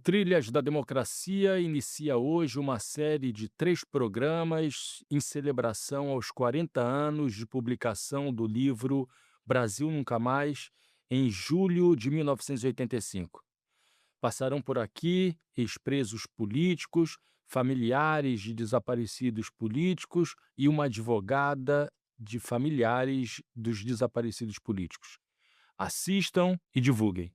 Trilhas da Democracia inicia hoje uma série de 3 programas em celebração aos 40 anos de publicação do livro Brasil Nunca Mais, em julho de 1985. Passarão por aqui ex-presos políticos, familiares de desaparecidos políticos e uma advogada de familiares dos desaparecidos políticos. Assistam e divulguem.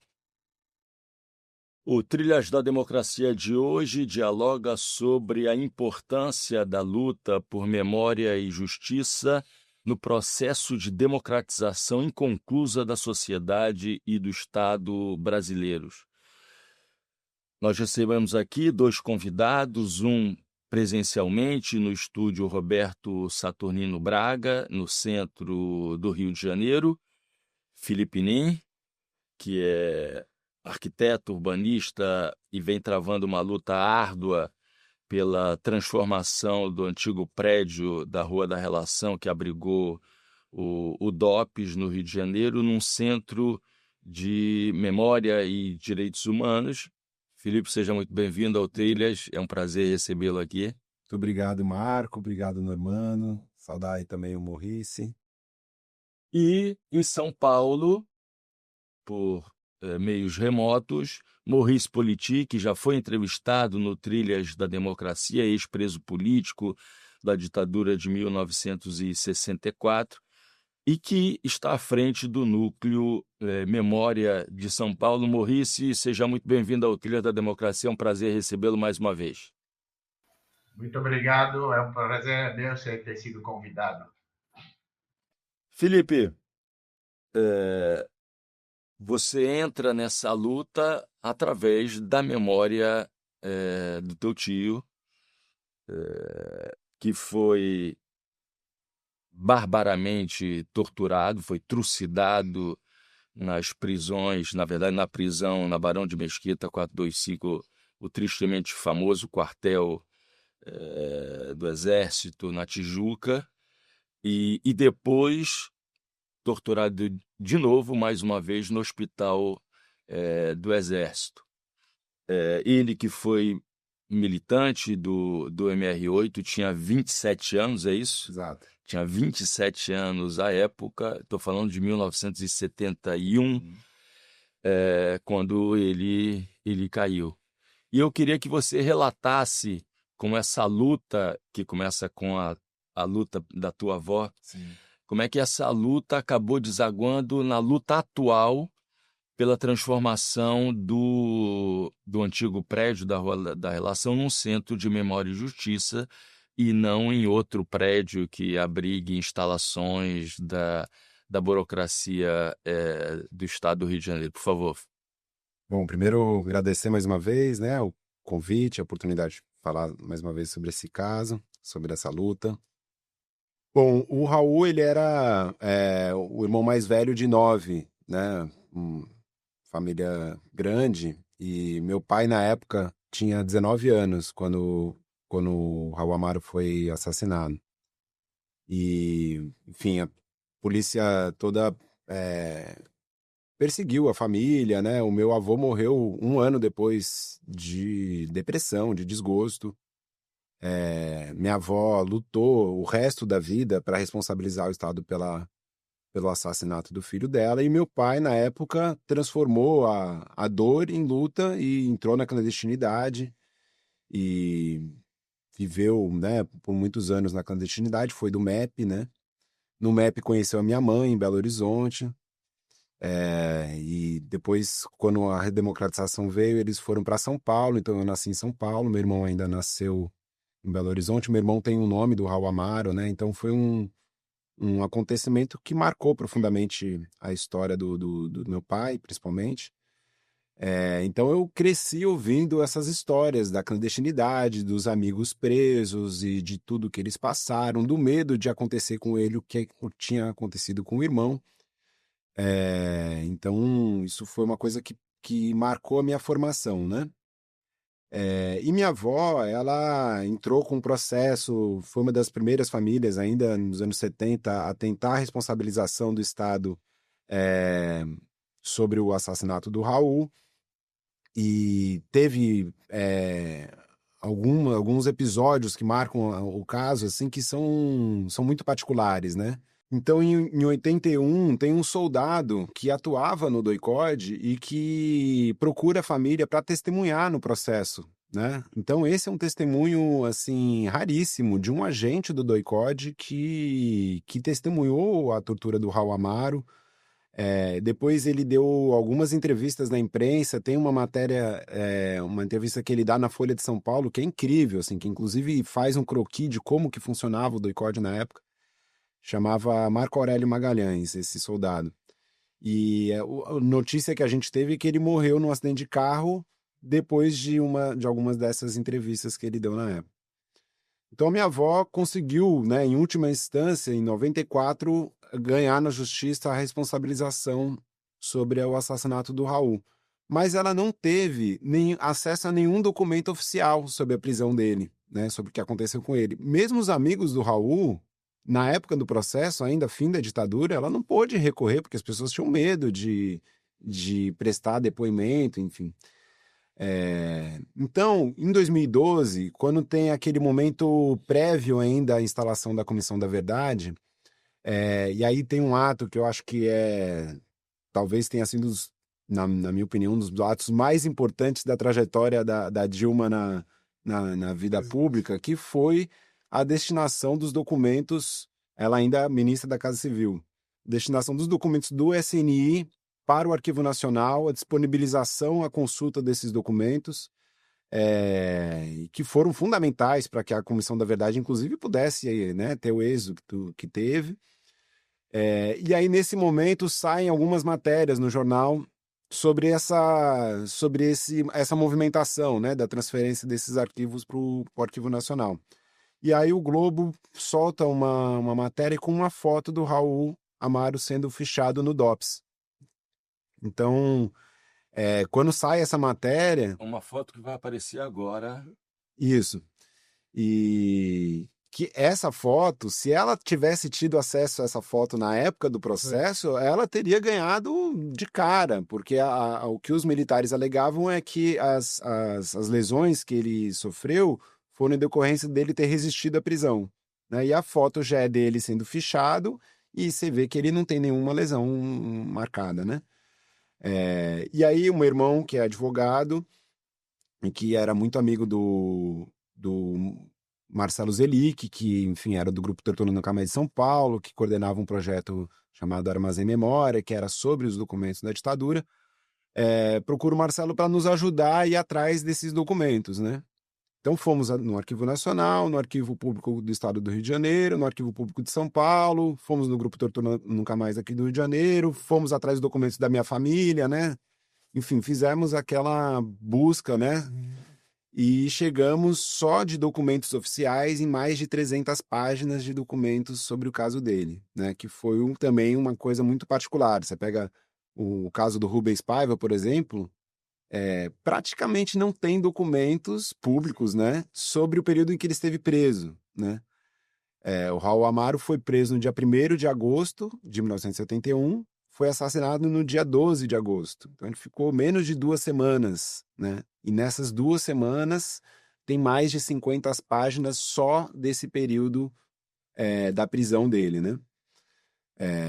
O Trilhas da Democracia de hoje dialoga sobre a importância da luta por memória e justiça no processo de democratização inconclusa da sociedade e do Estado brasileiros. Nós recebemos aqui 2 convidados, um presencialmente no estúdio Roberto Saturnino Braga, no centro do Rio de Janeiro, Felipe Nin, que é arquiteto, urbanista e vem travando uma luta árdua pela transformação do antigo prédio da Rua da Relação, que abrigou o DOPS no Rio de Janeiro, num centro de memória e direitos humanos. Felipe, seja muito bem-vindo ao Trilhas, é um prazer recebê-lo aqui. Muito obrigado, Marco, obrigado, Normando, saudar aí também o Morrice. E em São Paulo, por meios remotos, Maurice Politi, que já foi entrevistado no Trilhas da Democracia, ex-preso político da ditadura de 1964, e que está à frente do núcleo Memória de São Paulo. Maurice, seja muito bem-vindo ao Trilhas da Democracia, é um prazer recebê-lo mais uma vez. Muito obrigado, é um prazer meu ter sido convidado. Felipe, você entra nessa luta através da memória do teu tio, que foi barbaramente torturado, foi trucidado nas prisões, na verdade na prisão na Barão de Mesquita 425, o tristemente famoso quartel do Exército na Tijuca, e depois torturado de novo, mais uma vez, no hospital do Exército. Ele que foi militante do MR8, tinha 27 anos, é isso? Exato. Tinha 27 anos à época, estou falando de 1971, quando ele caiu. E eu queria que você relatasse como essa luta, que começa com a luta da tua avó, Sim. como é que essa luta acabou desaguando na luta atual pela transformação do antigo prédio da Rua da Relação num centro de memória e justiça e não em outro prédio que abrigue instalações da burocracia do Estado do Rio de Janeiro. Por favor. Bom, primeiro agradecer mais uma vez, né, o convite, a oportunidade de falar mais uma vez sobre esse caso, sobre essa luta. Bom, o Raul, ele era o irmão mais velho de 9, né, família grande, e meu pai, na época, tinha 19 anos quando o Raul Amaro foi assassinado. E, enfim, a polícia toda perseguiu a família, né? O meu avô morreu 1 ano depois de depressão, de desgosto. Minha avó lutou o resto da vida para responsabilizar o Estado pelo assassinato do filho dela, e meu pai, na época, transformou a dor em luta e entrou na clandestinidade e viveu, né, por muitos anos na clandestinidade, foi do MEP, né? No MEP conheceu a minha mãe em Belo Horizonte, e depois, quando a redemocratização veio, eles foram para São Paulo, então eu nasci em São Paulo, meu irmão ainda nasceu em Belo Horizonte, meu irmão tem o nome do Raul Amaro, né? Então foi um acontecimento que marcou profundamente a história do meu pai, principalmente. Então eu cresci ouvindo essas histórias da clandestinidade, dos amigos presos e de tudo que eles passaram, do medo de acontecer com ele o que tinha acontecido com o irmão. Então isso foi uma coisa que marcou a minha formação, né? E minha avó, ela entrou com um processo, foi uma das primeiras famílias, ainda nos anos 70, a tentar a responsabilização do Estado sobre o assassinato do Raul. e teve alguns episódios que marcam o caso, assim, que são muito particulares, né? Então, em 81, tem um soldado que atuava no doicode e que procura a família para testemunhar no processo, né? Então, esse é um testemunho, assim, raríssimo de um agente do doicode que testemunhou a tortura do Raul Amaro. Depois ele deu algumas entrevistas na imprensa, tem uma matéria, uma entrevista que ele dá na Folha de São Paulo, que é incrível, assim, que inclusive faz um croquis de como que funcionava o doicode na época. Chamava Marco Aurélio Magalhães, esse soldado. E a notícia que a gente teve é que ele morreu num acidente de carro depois de algumas dessas entrevistas que ele deu na época. Então, a minha avó conseguiu, né, em última instância, em 94, ganhar na justiça a responsabilização sobre o assassinato do Raul. Mas ela não teve acesso a nenhum documento oficial sobre a prisão dele, né, sobre o que aconteceu com ele. Mesmo os amigos do Raul, na época do processo, ainda fim da ditadura, ela não pôde recorrer, porque as pessoas tinham medo de prestar depoimento, enfim. Então, em 2012, quando tem aquele momento prévio ainda à instalação da Comissão da Verdade, e aí tem um ato que eu acho que talvez tenha sido, na minha opinião, um dos atos mais importantes da trajetória da Dilma na vida pública, que foi a destinação dos documentos, ela ainda é ministra da Casa Civil, destinação dos documentos do SNI para o Arquivo Nacional, a disponibilização, a consulta desses documentos, que foram fundamentais para que a Comissão da Verdade, inclusive, pudesse, né, ter o êxito que teve. E aí, nesse momento, saem algumas matérias no jornal sobre essa movimentação, né, da transferência desses arquivos para o Arquivo Nacional. E aí o Globo solta uma matéria com uma foto do Raul Amaro sendo fichado no DOPS. Então, quando sai essa matéria... Uma foto que vai aparecer agora. Isso. E que essa foto, se ela tivesse tido acesso a essa foto na época do processo, ela teria ganhado de cara, porque o que os militares alegavam é que as lesões que ele sofreu foram em decorrência dele ter resistido à prisão, né? E a foto já é dele sendo fichado e você vê que ele não tem nenhuma lesão marcada, né? E aí um irmão que é advogado e que era muito amigo do Marcelo Zelic, que, enfim, era do Grupo Tortura Nunca Mais de São Paulo, que coordenava um projeto chamado Armazém Memória, que era sobre os documentos da ditadura, procura o Marcelo para nos ajudar a ir atrás desses documentos, né? Então fomos no Arquivo Nacional, no Arquivo Público do Estado do Rio de Janeiro, no Arquivo Público de São Paulo, fomos no Grupo Tortura Nunca Mais aqui do Rio de Janeiro, fomos atrás dos documentos da minha família, né? Enfim, fizemos aquela busca, né? E chegamos só de documentos oficiais em mais de 300 páginas de documentos sobre o caso dele, né? Que foi também uma coisa muito particular. Você pega o caso do Rubens Paiva, por exemplo, praticamente não tem documentos públicos, né, sobre o período em que ele esteve preso, né? O Raul Amaro foi preso no dia 1º de agosto de 1971, foi assassinado no dia 12 de agosto. Então ele ficou menos de 2 semanas, né? E nessas 2 semanas tem mais de 50 páginas só desse período da prisão dele, né?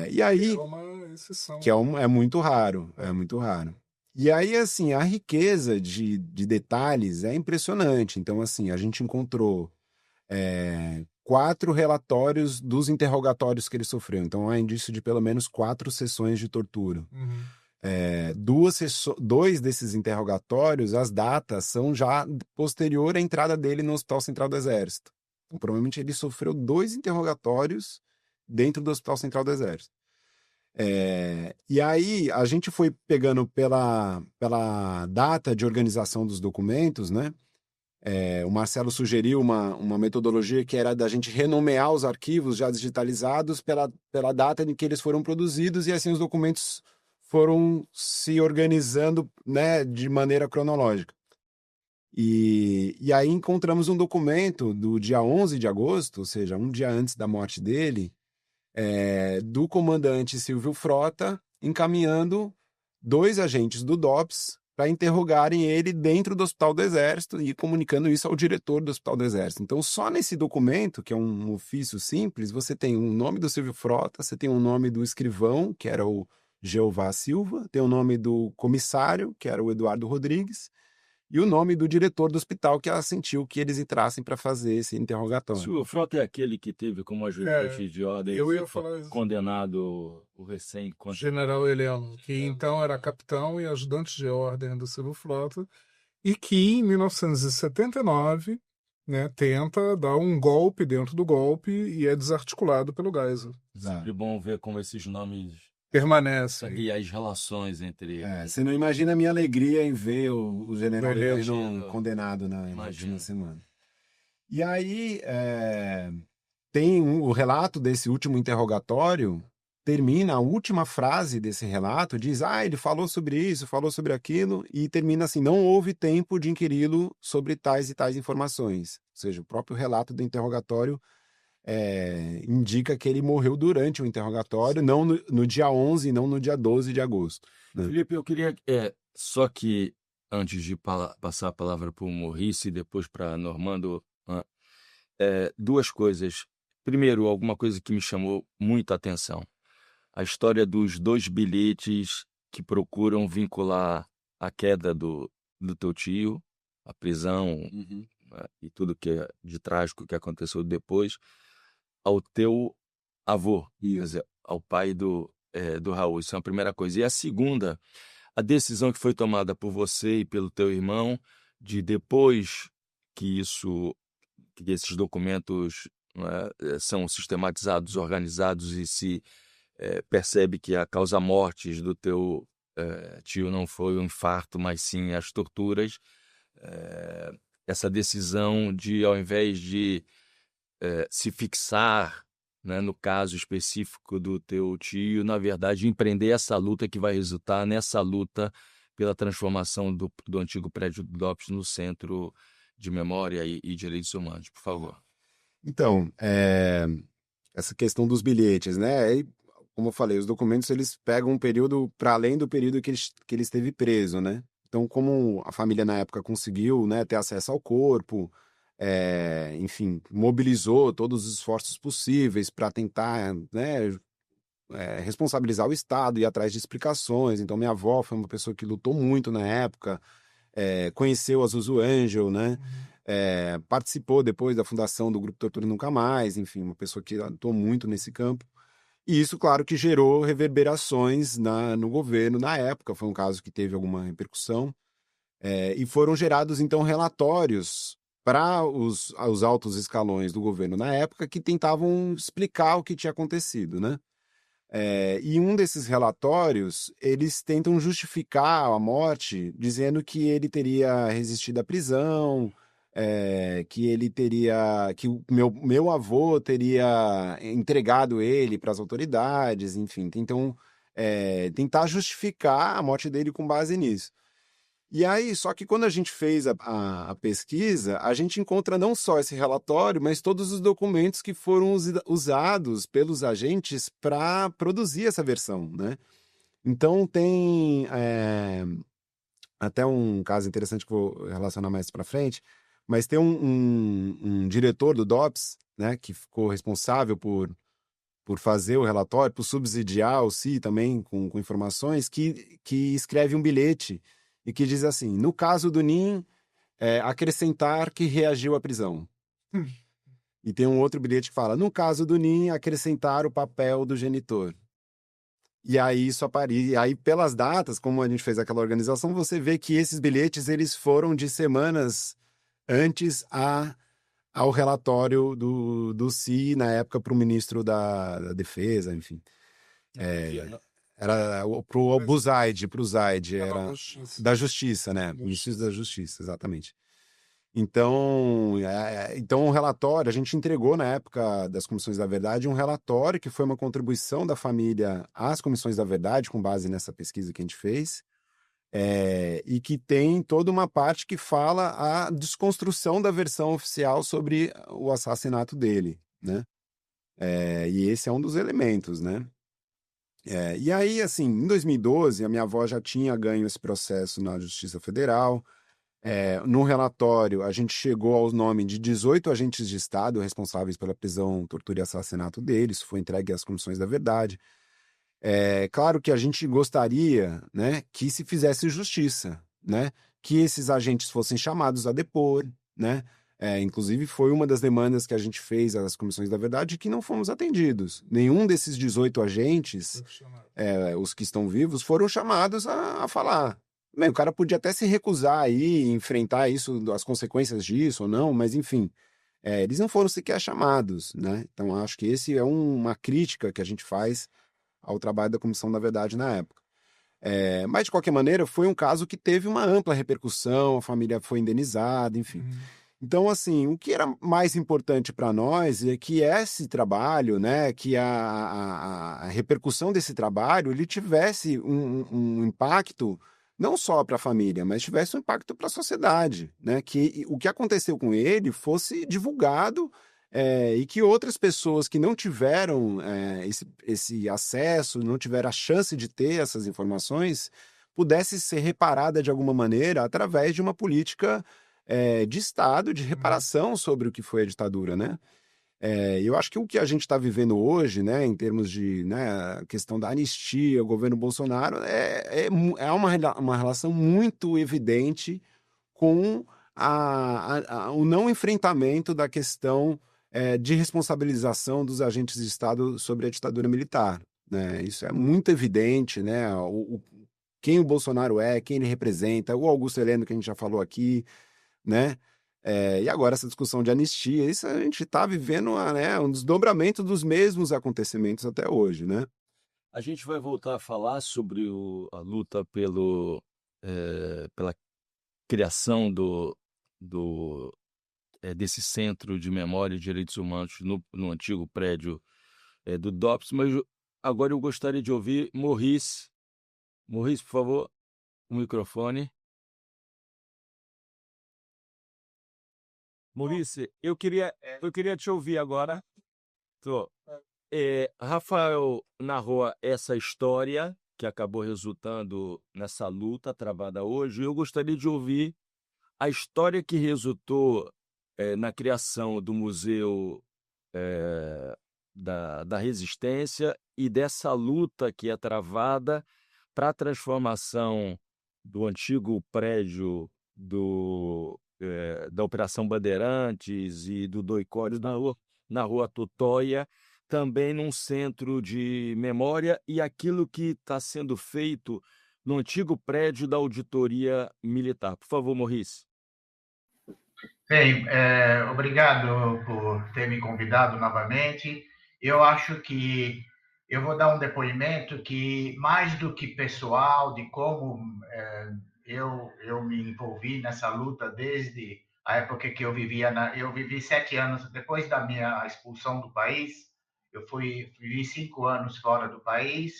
E aí... É uma exceção. Que é muito raro, muito raro. E aí, assim, a riqueza de detalhes é impressionante. Então, assim, a gente encontrou 4 relatórios dos interrogatórios que ele sofreu. Então, há indício de pelo menos 4 sessões de tortura. Uhum. 2 desses interrogatórios, as datas são já posterior à entrada dele no Hospital Central do Exército. Então, provavelmente ele sofreu 2 interrogatórios dentro do Hospital Central do Exército. E aí a gente foi pegando pela data de organização dos documentos, né? O Marcelo sugeriu uma metodologia que era da gente renomear os arquivos já digitalizados pela data em que eles foram produzidos, e assim os documentos foram se organizando, né, de maneira cronológica. E aí encontramos um documento do dia 11 de agosto, ou seja, um dia antes da morte dele, do comandante Silvio Frota, encaminhando 2 agentes do DOPS para interrogarem ele dentro do Hospital do Exército e comunicando isso ao diretor do Hospital do Exército. Então, só nesse documento, que é um ofício simples, você tem o nome do Silvio Frota, você tem o nome do escrivão, que era o Jeová Silva, tem o nome do comissário, que era o Eduardo Rodrigues, e o nome do diretor do hospital, que assentiu que eles entrassem para fazer esse interrogatório. O Frota é aquele que teve como ajudante de ordem eu ia falar condenado, o recém-condenado. General Heleno, que então era capitão e ajudante de ordem do Silvio Frota, e que em 1979, né, tenta dar um golpe dentro do golpe e é desarticulado pelo Geisel. Sempre bom ver como esses nomes Permanecem. e as relações entre... Você não imagina a minha alegria em ver o general Imagino. Heleno condenado na Imagino. última semana. E aí, tem o relato desse último interrogatório, termina a última frase desse relato, diz, ele falou sobre isso, falou sobre aquilo, e termina assim, não houve tempo de inquiri-lo sobre tais e tais informações. Ou seja, o próprio relato do interrogatório indica que ele morreu durante o interrogatório, não no dia 11, não no dia 12 de agosto. Né? Felipe, eu queria... só que, antes de passar a palavra para o Maurice e depois para Normando, duas coisas. Primeiro, alguma coisa que me chamou muito a atenção. A história dos 2 bilhetes que procuram vincular a queda do teu tio, a prisão, e tudo que de trágico que aconteceu depois, ao teu avô, quer dizer, ao pai do Raul. Isso é a primeira coisa. E a segunda, a decisão que foi tomada por você e pelo teu irmão, de depois que esses documentos são sistematizados, organizados e se percebe que a causa-mortes do teu tio não foi o infarto, mas sim as torturas, essa decisão de, ao invés de se fixar, né, no caso específico do teu tio, na verdade, empreender essa luta que vai resultar nessa luta pela transformação do antigo prédio do DOPS no Centro de Memória e Direitos Humanos. Por favor. Então, essa questão dos bilhetes, né? E, como eu falei, os documentos eles pegam um período para além do período que ele esteve preso, né? Então, como a família na época conseguiu, né, ter acesso ao corpo, enfim, mobilizou todos os esforços possíveis para tentar, né, responsabilizar o Estado e ir atrás de explicações. Então, minha avó foi uma pessoa que lutou muito na época, conheceu a Zuzu Angel, né? Participou depois da fundação do Grupo Tortura Nunca Mais, enfim, uma pessoa que atuou muito nesse campo. E isso, claro, que gerou reverberações no governo na época. Foi um caso que teve alguma repercussão. E foram gerados, então, relatórios para os altos escalões do governo na época que tentavam explicar o que tinha acontecido, né? E um desses relatórios, eles tentam justificar a morte dizendo que ele teria resistido à prisão, que o meu avô teria entregado ele para as autoridades, enfim, então tentar justificar a morte dele com base nisso. E aí, só que quando a gente fez a pesquisa, a gente encontra não só esse relatório, mas todos os documentos que foram usados pelos agentes para produzir essa versão, né? Então tem até um caso interessante que eu vou relacionar mais para frente, mas tem um diretor do DOPS, né, que ficou responsável por fazer o relatório, por subsidiar o CI também com informações, que escreve um bilhete e que diz assim, no caso do NIM, acrescentar que reagiu à prisão. E tem um outro bilhete que fala, no caso do NIM, acrescentar o papel do genitor. E aí isso aparece, e aí pelas datas, como a gente fez aquela organização, você vê que esses bilhetes eles foram de semanas antes ao relatório do CI, na época, para o ministro da Defesa, enfim. Era para o Zaid, era da Justiça, né? Ministro da Justiça, exatamente. Então, um relatório, a gente entregou na época das Comissões da Verdade um relatório que foi uma contribuição da família às Comissões da Verdade, com base nessa pesquisa que a gente fez, e que tem toda uma parte que fala a desconstrução da versão oficial sobre o assassinato dele, né? E esse é um dos elementos, né? E aí, assim, em 2012, a minha avó já tinha ganho esse processo na Justiça Federal. No relatório, a gente chegou ao nome de 18 agentes de Estado responsáveis pela prisão, tortura e assassinato deles. Isso foi entregue às Comissões da Verdade. Claro que a gente gostaria, né, que se fizesse justiça, né, que esses agentes fossem chamados a depor, né. Inclusive, foi uma das demandas que a gente fez às Comissões da Verdade que não fomos atendidos. Nenhum desses 18 agentes, os que estão vivos, foram chamados a falar. Bem, o cara podia até se recusar aí, enfrentar isso, as consequências disso ou não, mas enfim, eles não foram sequer chamados, né? Então, acho que esse é uma crítica que a gente faz ao trabalho da Comissão da Verdade na época. Mas, de qualquer maneira, foi um caso que teve uma ampla repercussão, a família foi indenizada, enfim. Então, assim, o que era mais importante para nós é que esse trabalho, né, que a repercussão desse trabalho, ele tivesse um impacto não só para a família, mas tivesse um impacto para a sociedade, né, que o que aconteceu com ele fosse divulgado e que outras pessoas que não tiveram esse acesso, não tiveram a chance de ter essas informações, pudesse ser reparada de alguma maneira através de uma política de Estado, de reparação sobre o que foi a ditadura, né? Eu acho que o que a gente está vivendo hoje, né, em termos de, né, questão da anistia, o governo Bolsonaro, é uma relação muito evidente com o não enfrentamento da questão de responsabilização dos agentes de Estado sobre a ditadura militar, né? Isso é muito evidente, né? Quem o Bolsonaro quem ele representa, o Augusto Heleno, que a gente já falou aqui, né? E agora essa discussão de anistia, isso a gente está vivendo um desdobramento dos mesmos acontecimentos até hoje, né? A gente vai voltar a falar sobre a luta pela criação desse Centro de Memória e Direitos Humanos no antigo prédio do DOPS, mas agora eu gostaria de ouvir Maurice. Maurice, por favor, o microfone. Maurice, eu queria te ouvir agora. Rafael narrou essa história que acabou resultando nessa luta travada hoje. Eu gostaria de ouvir a história que resultou na criação do Museu da Resistência e dessa luta que é travada para a transformação do antigo prédio da Operação Bandeirantes e do Doicólio na Rua Tutóia, também num centro de memória, e aquilo que está sendo feito no antigo prédio da Auditoria Militar. Por favor, Maurice. Bem, obrigado por ter me convidado novamente. Eu acho que eu vou dar um depoimento que, mais do que pessoal, de como eu me envolvi nessa luta desde a época que eu vivia. Eu vivi 7 anos, depois da minha expulsão do país, eu vivi 5 anos fora do país,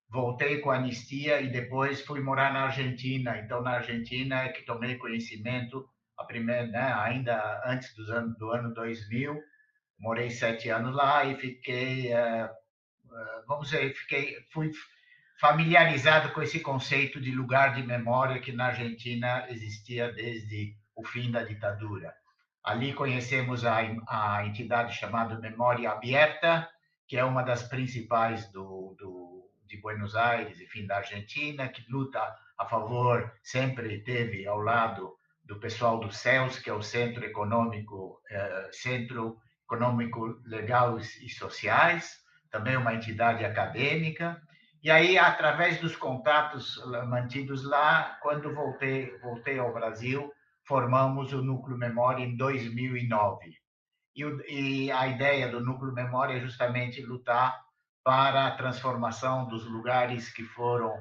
voltei com a anistia e depois fui morar na Argentina. Então, na Argentina é que tomei conhecimento, a primeira, né, ainda antes do ano 2000, morei 7 anos lá e fiquei, vamos dizer, fui familiarizado com esse conceito de lugar de memória que na Argentina existia desde o fim da ditadura. Ali conhecemos a entidade chamada Memória Aberta, que é uma das principais de Buenos Aires, enfim, da Argentina, que luta a favor, sempre teve ao lado do pessoal do CELS, que é o Centro Econômico Legal e Sociais, também uma entidade acadêmica. E aí, através dos contatos mantidos lá, quando voltei ao Brasil, formamos o Núcleo Memória em 2009. E a ideia do Núcleo Memória é justamente lutar para a transformação dos lugares que foram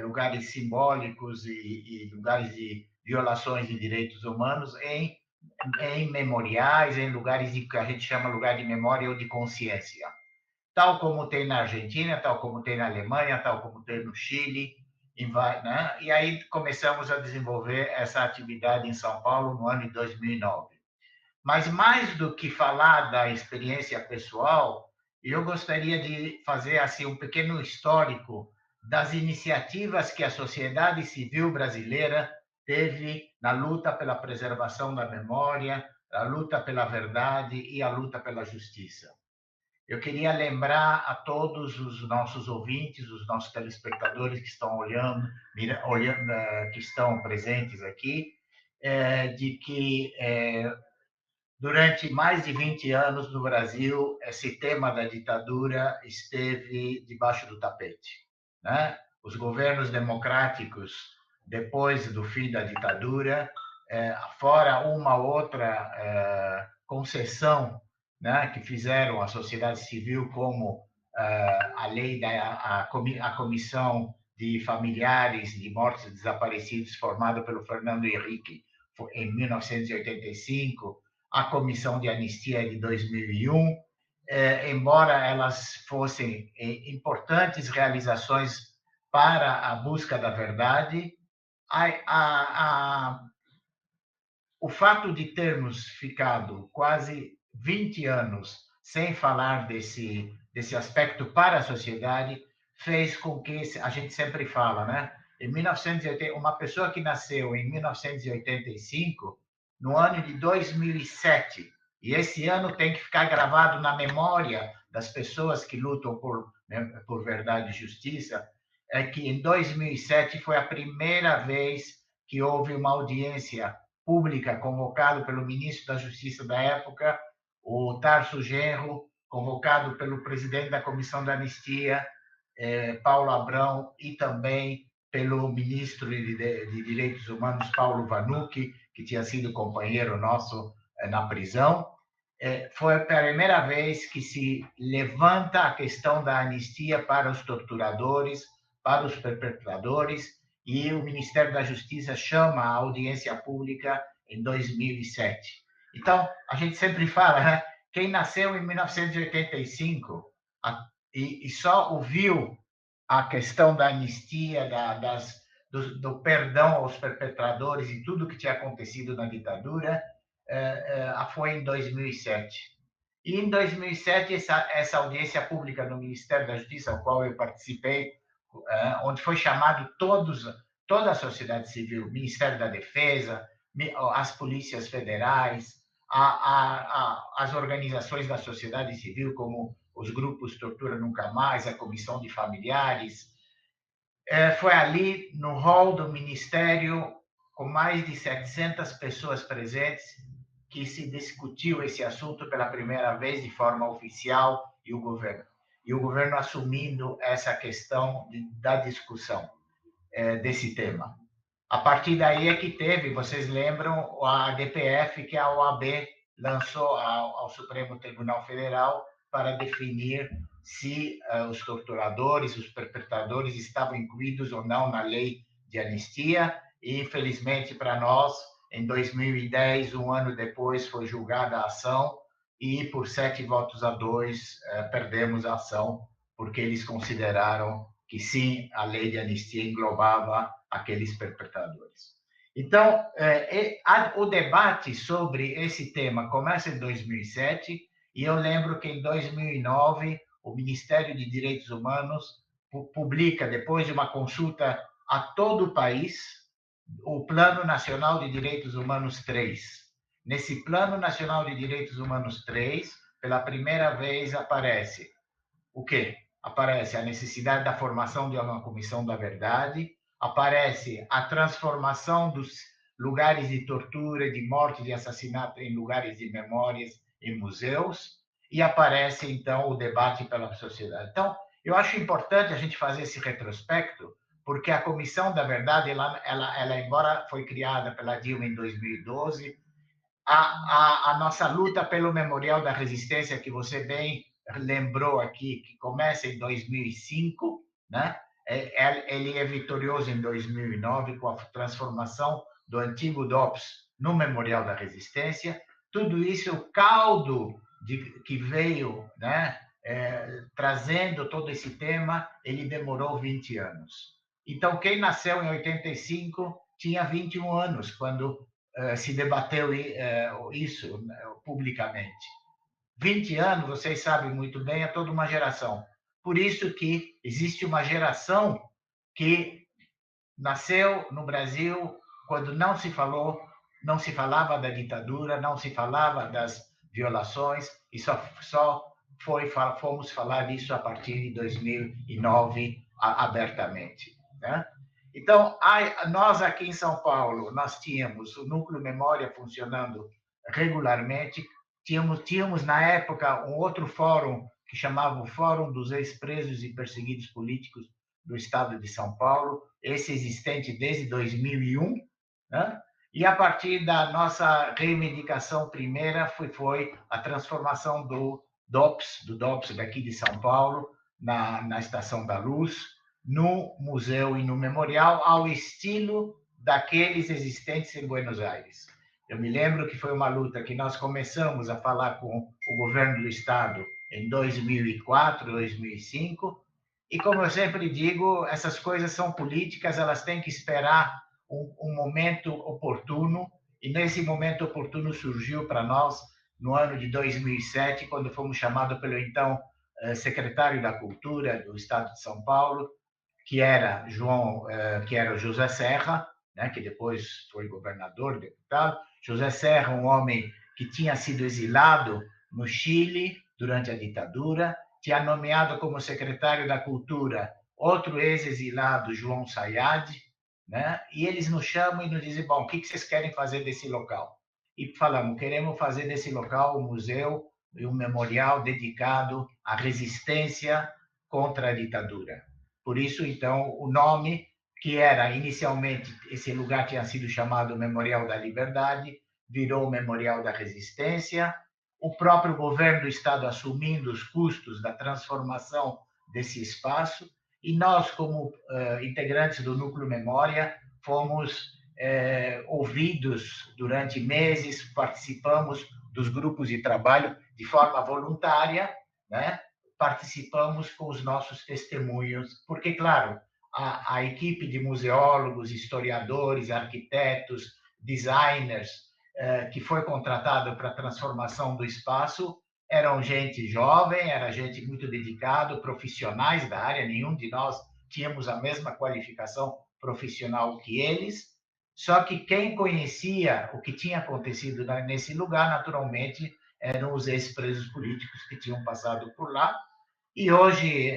lugares simbólicos e lugares de violações de direitos humanos em memoriais, em lugares que a gente chama lugar de memória ou de consciência. Tal como tem na Argentina, tal como tem na Alemanha, tal como tem no Chile, né? E aí começamos a desenvolver essa atividade em São Paulo no ano de 2009. Mas mais do que falar da experiência pessoal, E eu gostaria de fazer assim um pequeno histórico das iniciativas que a sociedade civil brasileira teve na luta pela preservação da memória, a luta pela verdade e a luta pela justiça. Eu queria lembrar a todos os nossos ouvintes, os nossos telespectadores que estão olhando, que estão presentes aqui, de que durante mais de 20 anos no Brasil, esse tema da ditadura esteve debaixo do tapete, né? Os governos democráticos, depois do fim da ditadura, fora uma outra concessão, né, que fizeram a sociedade civil, como a lei a comissão de familiares de mortos e desaparecidos formada pelo Fernando Henrique em 1985, a comissão de anistia de 2001, embora elas fossem importantes realizações para a busca da verdade, o fato de termos ficado quase 20 anos sem falar desse aspecto para a sociedade fez com que, a gente sempre fala, né? Em 1980, uma pessoa que nasceu em 1985, no ano de 2007, e esse ano tem que ficar gravado na memória das pessoas que lutam por verdade e justiça, é que em 2007 foi a primeira vez que houve uma audiência pública convocado pelo ministro da Justiça da época, o Tarso Genro, convocado pelo presidente da Comissão da Anistia, Paulo Abrão, e também pelo ministro de Direitos Humanos, Paulo Vanucchi, que tinha sido companheiro nosso na prisão. Foi a primeira vez que se levanta a questão da anistia para os torturadores, para os perpetradores, e o Ministério da Justiça chama a audiência pública em 2007. Então, a gente sempre fala, né? Quem nasceu em 1985 e só ouviu a questão da anistia, do perdão aos perpetradores e tudo que tinha acontecido na ditadura, foi em 2007. E em 2007, essa audiência pública no Ministério da Justiça, ao qual eu participei, onde foi chamado toda a sociedade civil, Ministério da Defesa, as polícias federais, as organizações da sociedade civil, como os grupos Tortura Nunca Mais, a Comissão de Familiares. Foi ali, no hall do Ministério, com mais de 700 pessoas presentes, que se discutiu esse assunto pela primeira vez de forma oficial, e o governo assumindo essa questão da discussão desse tema. A partir daí é que teve, vocês lembram, a DPF, que a OAB lançou ao Supremo Tribunal Federal para definir se os torturadores, os perpetradores estavam incluídos ou não na lei de anistia, e infelizmente para nós, em 2010, um ano depois, foi julgada a ação, e por 7-2 perdemos a ação, porque eles consideraram que sim, a lei de anistia englobava aqueles perpetradores. Então, o debate sobre esse tema começa em 2007, e eu lembro que em 2009 o Ministério de Direitos Humanos publica, depois de uma consulta a todo o país, o Plano Nacional de Direitos Humanos 3. Nesse Plano Nacional de Direitos Humanos 3, pela primeira vez aparece o quê? Aparece a necessidade da formação de uma comissão da verdade, aparece a transformação dos lugares de tortura, de morte, de assassinato em lugares de memórias, em museus, e aparece, então, o debate pela sociedade. Então, eu acho importante a gente fazer esse retrospecto, porque a Comissão da Verdade, ela embora foi criada pela Dilma em 2012, a nossa luta pelo Memorial da Resistência, que você bem lembrou aqui, que começa em 2005, né? Ele é vitorioso em 2009 com a transformação do antigo DOPS no Memorial da Resistência. Tudo isso, o caldo que veio, né, trazendo todo esse tema, ele demorou 20 anos. Então, quem nasceu em 85 tinha 21 anos quando se debateu isso publicamente. 20 anos, vocês sabem muito bem, é toda uma geração. Por isso que existe uma geração que nasceu no Brasil quando não se falava da ditadura, não se falava das violações, e fomos falar disso a partir de 2009 abertamente, né? Então, nós aqui em São Paulo, nós tínhamos o Núcleo Memória funcionando regularmente, tínhamos na época um outro fórum que chamava o Fórum dos Ex-Presos e Perseguidos Políticos do Estado de São Paulo, esse existente desde 2001, né? E a partir da nossa reivindicação primeira foi a transformação do DOPS daqui de São Paulo, na Estação da Luz, no museu e no memorial, ao estilo daqueles existentes em Buenos Aires. Eu me lembro que foi uma luta que nós começamos a falar com o governo do Estado em 2004, 2005, e como eu sempre digo, essas coisas são políticas, elas têm que esperar um momento oportuno, e nesse momento oportuno surgiu para nós no ano de 2007, quando fomos chamados pelo então secretário da Cultura do Estado de São Paulo, que era José Serra, né, que depois foi governador, deputado. José Serra, um homem que tinha sido exilado no Chile durante a ditadura, tinha nomeado como secretário da Cultura outro ex-exilado, João Sayad, né? E eles nos chamam e nos dizem, bom, o que vocês querem fazer desse local? E falamos, queremos fazer desse local um museu e um memorial dedicado à resistência contra a ditadura. Por isso, então, o nome, que era inicialmente, esse lugar tinha sido chamado Memorial da Liberdade, virou o Memorial da Resistência. O próprio governo do Estado assumindo os custos da transformação desse espaço, e nós, como integrantes do Núcleo Memória, fomos ouvidos durante meses, participamos dos grupos de trabalho de forma voluntária, né? Participamos com os nossos testemunhos, porque, claro, a equipe de museólogos, historiadores, arquitetos, designers, que foi contratado para a transformação do espaço, eram gente jovem, era gente muito dedicada, profissionais da área, nenhum de nós tínhamos a mesma qualificação profissional que eles, só que quem conhecia o que tinha acontecido nesse lugar, naturalmente, eram os ex-presos políticos que tinham passado por lá. E hoje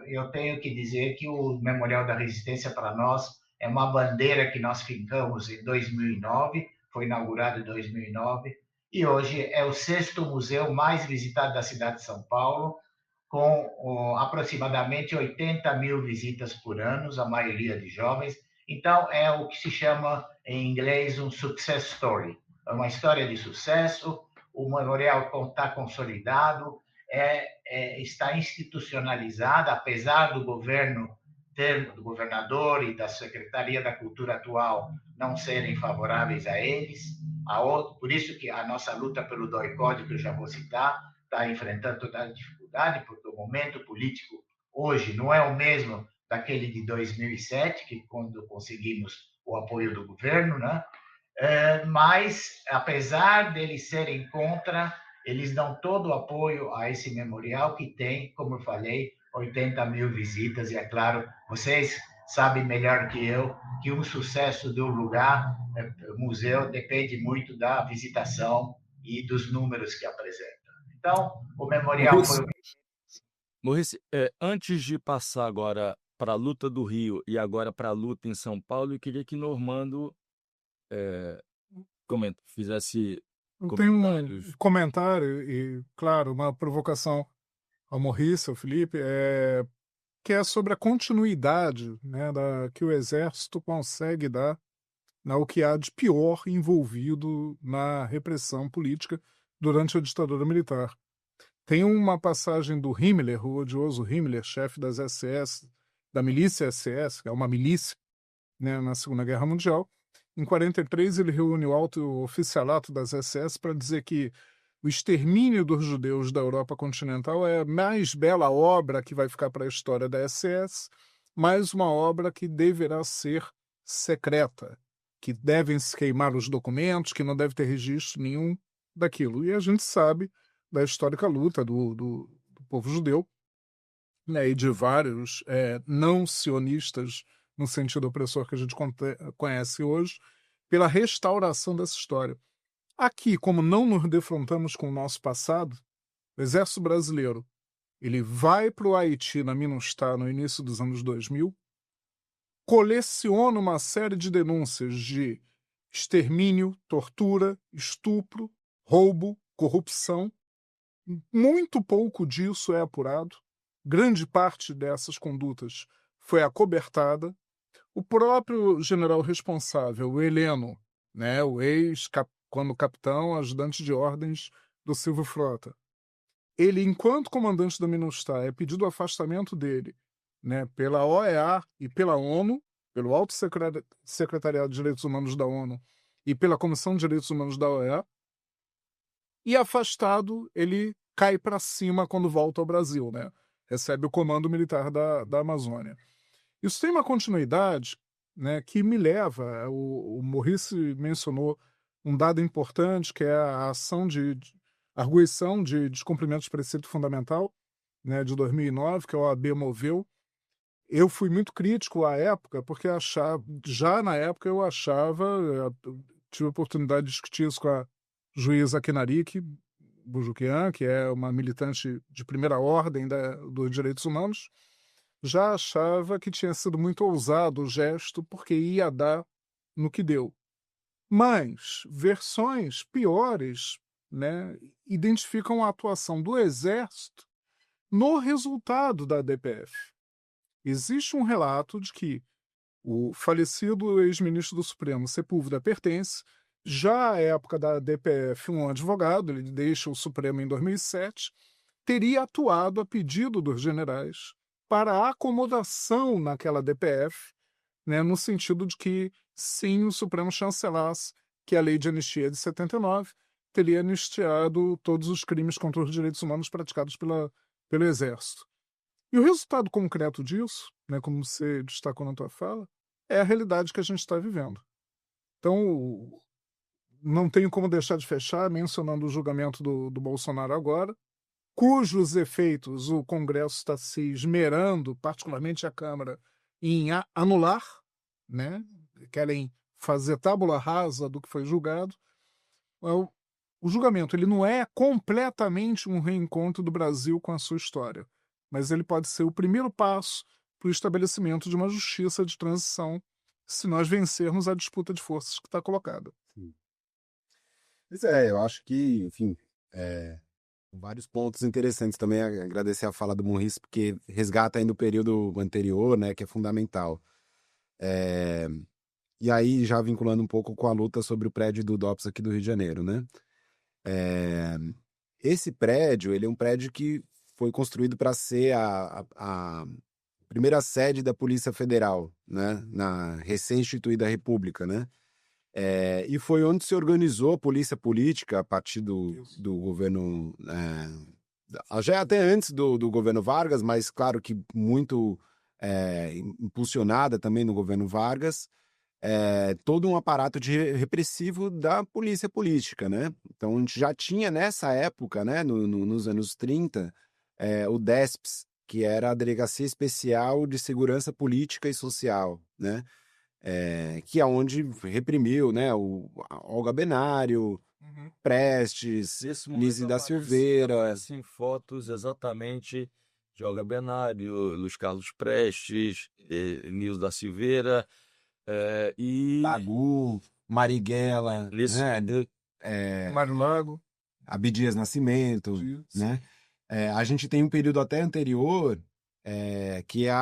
eu tenho que dizer que o Memorial da Resistência, para nós, é uma bandeira que nós fincamos em 2009, foi inaugurado em 2009, e hoje é o 6º museu mais visitado da cidade de São Paulo, com aproximadamente 80 mil visitas por ano, a maioria de jovens. Então, é o que se chama, em inglês, um success story. É uma história de sucesso, o memorial está consolidado, está institucionalizada, apesar do governador e da Secretaria da Cultura atual não serem favoráveis a eles. Por isso que a nossa luta pelo DOI-CODE, que eu já vou citar, está enfrentando toda a dificuldade, porque o momento político hoje não é o mesmo daquele de 2007, que quando conseguimos o apoio do governo, né? Mas, apesar deles serem contra, eles dão todo o apoio a esse memorial, que tem, como eu falei, 80 mil visitas, e é claro, vocês sabem melhor que eu que o sucesso do lugar, museu, depende muito da visitação e dos números que apresenta. Então, o memorial foi... Maurice, antes de passar agora para a luta do Rio e agora para a luta em São Paulo, eu queria que Normando fizesse tem um comentário e, claro, uma provocação ao Maurice, ao Felipe, que é sobre a continuidade, né, que o Exército consegue dar ao que há de pior envolvido na repressão política durante a ditadura militar. Tem uma passagem do Himmler, o odioso Himmler, chefe das SS, da milícia SS, que é uma milícia, né, na Segunda Guerra Mundial. Em 1943, ele reúne o alto oficialato das SS para dizer que o extermínio dos judeus da Europa continental é a mais bela obra que vai ficar para a história da SS, mas uma obra que deverá ser secreta, que devem se queimar os documentos, que não deve ter registro nenhum daquilo. E a gente sabe da histórica luta do povo judeu, né, e de vários não sionistas, no sentido opressor que a gente conhece hoje, pela restauração dessa história. Aqui, como não nos defrontamos com o nosso passado, o Exército Brasileiro ele vai para o Haiti, na MINUSTAH, no início dos anos 2000, coleciona uma série de denúncias de extermínio, tortura, estupro, roubo, corrupção. Muito pouco disso é apurado. Grande parte dessas condutas foi acobertada. O próprio general responsável, o Heleno, né, o quando capitão, ajudante de ordens do Silvio Frota, ele, enquanto comandante da MINUSTAH, é pedido o afastamento dele, né, pela OEA e pela ONU, pelo Alto Secretariado de Direitos Humanos da ONU e pela Comissão de Direitos Humanos da OEA, e afastado, ele cai para cima quando volta ao Brasil, né? Recebe o comando militar da Amazônia. Isso tem uma continuidade, né, que me leva, o Maurice mencionou um dado importante, que é a ação de arguição de descumprimento de preceito fundamental, né, de 2009, que a OAB moveu. Eu fui muito crítico à época, porque já na época eu tive a oportunidade de discutir isso com a juíza Kenarik Bujukian, que é uma militante de primeira ordem dos direitos humanos, já achava que tinha sido muito ousado o gesto, porque ia dar no que deu. Mas versões piores, né, identificam a atuação do Exército no resultado da DPF. Existe um relato de que o falecido ex-ministro do Supremo, Sepúlveda, pertence, já à época da DPF, um advogado, ele deixa o Supremo em 2007, teria atuado a pedido dos generais para a acomodação naquela DPF, né, no sentido de que, sim, o Supremo chancelasse que a lei de anistia de 79 teria anistiado todos os crimes contra os direitos humanos praticados pelo Exército. E o resultado concreto disso, né, como você destacou na tua fala, é a realidade que a gente está vivendo. Então, não tenho como deixar de fechar mencionando o julgamento do Bolsonaro agora, cujos efeitos o Congresso está se esmerando, particularmente a Câmara, em anular, né? Querem fazer tábula rasa do que foi julgado. O julgamento ele não é completamente um reencontro do Brasil com a sua história, mas ele pode ser o primeiro passo para o estabelecimento de uma justiça de transição, se nós vencermos a disputa de forças que está colocada. Pois é, eu acho que, enfim, vários pontos interessantes também. Agradecer a fala do Maurice, porque resgata ainda o período anterior, né, que é fundamental. E aí, já vinculando um pouco com a luta sobre o prédio do DOPS aqui do Rio de Janeiro, né? Esse prédio, ele é um prédio que foi construído para ser a primeira sede da Polícia Federal, né, na recém-instituída República, né? E foi onde se organizou a polícia política a partir do governo, já até antes do governo Vargas, mas claro que muito impulsionada também no governo Vargas, todo um aparato repressivo da polícia política, né? Então a gente já tinha nessa época, né, nos anos 30, o DESPS, que era a Delegacia Especial de Segurança Política e Social, né? Que é onde reprimiu, né, a Olga Benário, Prestes, Nise da Silveira. Aparecem fotos exatamente de Olga Benário, Luiz Carlos Prestes, Nise da Silveira, e Tagu, Marighella, Mário Lago, Abdias Nascimento, né? A gente tem um período até anterior, que é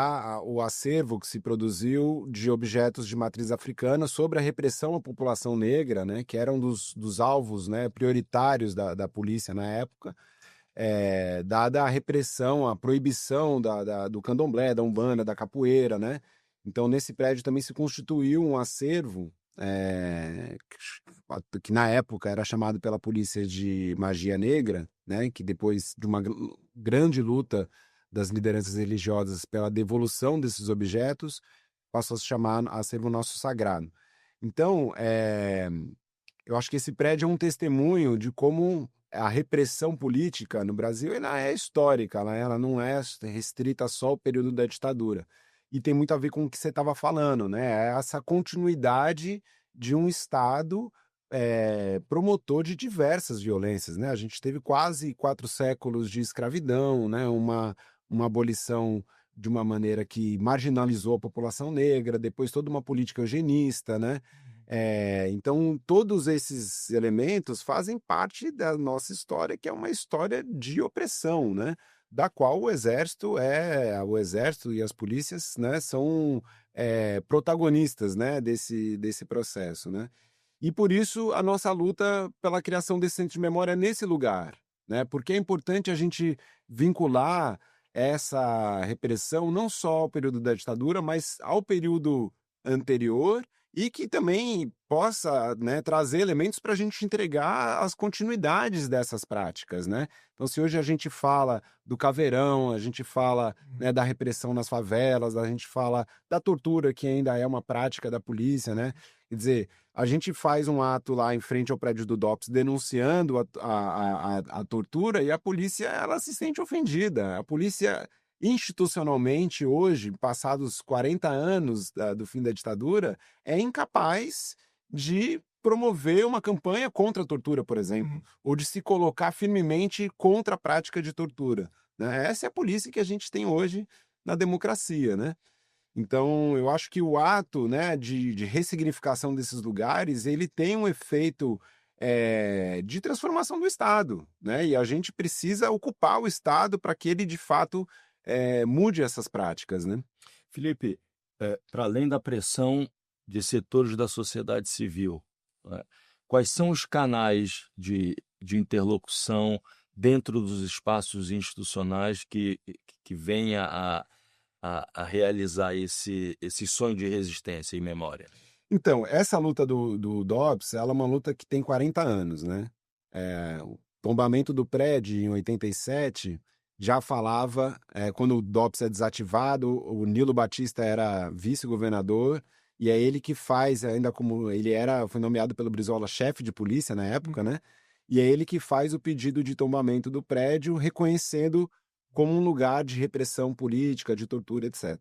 o acervo que se produziu de objetos de matriz africana sobre a repressão à população negra, né, que era um dos alvos, né, prioritários da polícia na época, dada a repressão, a proibição do candomblé, da umbanda, da capoeira, né? Então, nesse prédio também se constituiu um acervo que na época era chamado pela polícia de magia negra, né, que depois de uma grande luta das lideranças religiosas pela devolução desses objetos, passou a se chamar Acervo Nosso Sagrado. Então, eu acho que esse prédio é um testemunho de como a repressão política no Brasil ela é histórica, ela não é restrita só ao período da ditadura. E tem muito a ver com o que você estava falando, né? É essa continuidade de um Estado promotor de diversas violências, né? A gente teve quase 4 séculos de escravidão, né? Uma abolição de uma maneira que marginalizou a população negra, depois toda uma política eugenista, né? Então, todos esses elementos fazem parte da nossa história, que é uma história de opressão, né? Da qual o exército e as polícias, né, são protagonistas, né, desse processo, né? E por isso a nossa luta pela criação desse centro de memória nesse lugar, né? Porque é importante a gente vincular essa repressão não só ao período da ditadura, mas ao período anterior e que também possa, né, trazer elementos para a gente entregar as continuidades dessas práticas, né? Então, se hoje a gente fala do caveirão, a gente fala, né, da repressão nas favelas, a gente fala da tortura, que ainda é uma prática da polícia, né? Quer dizer, a gente faz um ato lá em frente ao prédio do DOPS denunciando a tortura e a polícia ela se sente ofendida. A polícia, institucionalmente, hoje, passados 40 anos do fim da ditadura, é incapaz de promover uma campanha contra a tortura, por exemplo, ou de se colocar firmemente contra a prática de tortura, né? Essa é a polícia que a gente tem hoje na democracia, né? Então, eu acho que o ato, né, de ressignificação desses lugares, ele tem um efeito de transformação do Estado, né? E a gente precisa ocupar o Estado para que ele, de fato, mude essas práticas, né? Felipe, para além da pressão de setores da sociedade civil, né, quais são os canais de interlocução dentro dos espaços institucionais que venha a realizar esse sonho de resistência e memória? Então, essa luta do DOPS, ela é uma luta que tem 40 anos, né? O tombamento do prédio em 87 já falava, quando o DOPS é desativado, o Nilo Batista era vice-governador e é ele que faz, ainda como foi nomeado pelo Brizola chefe de polícia na época, né? E é ele que faz o pedido de tombamento do prédio, reconhecendo como um lugar de repressão política, de tortura, etc.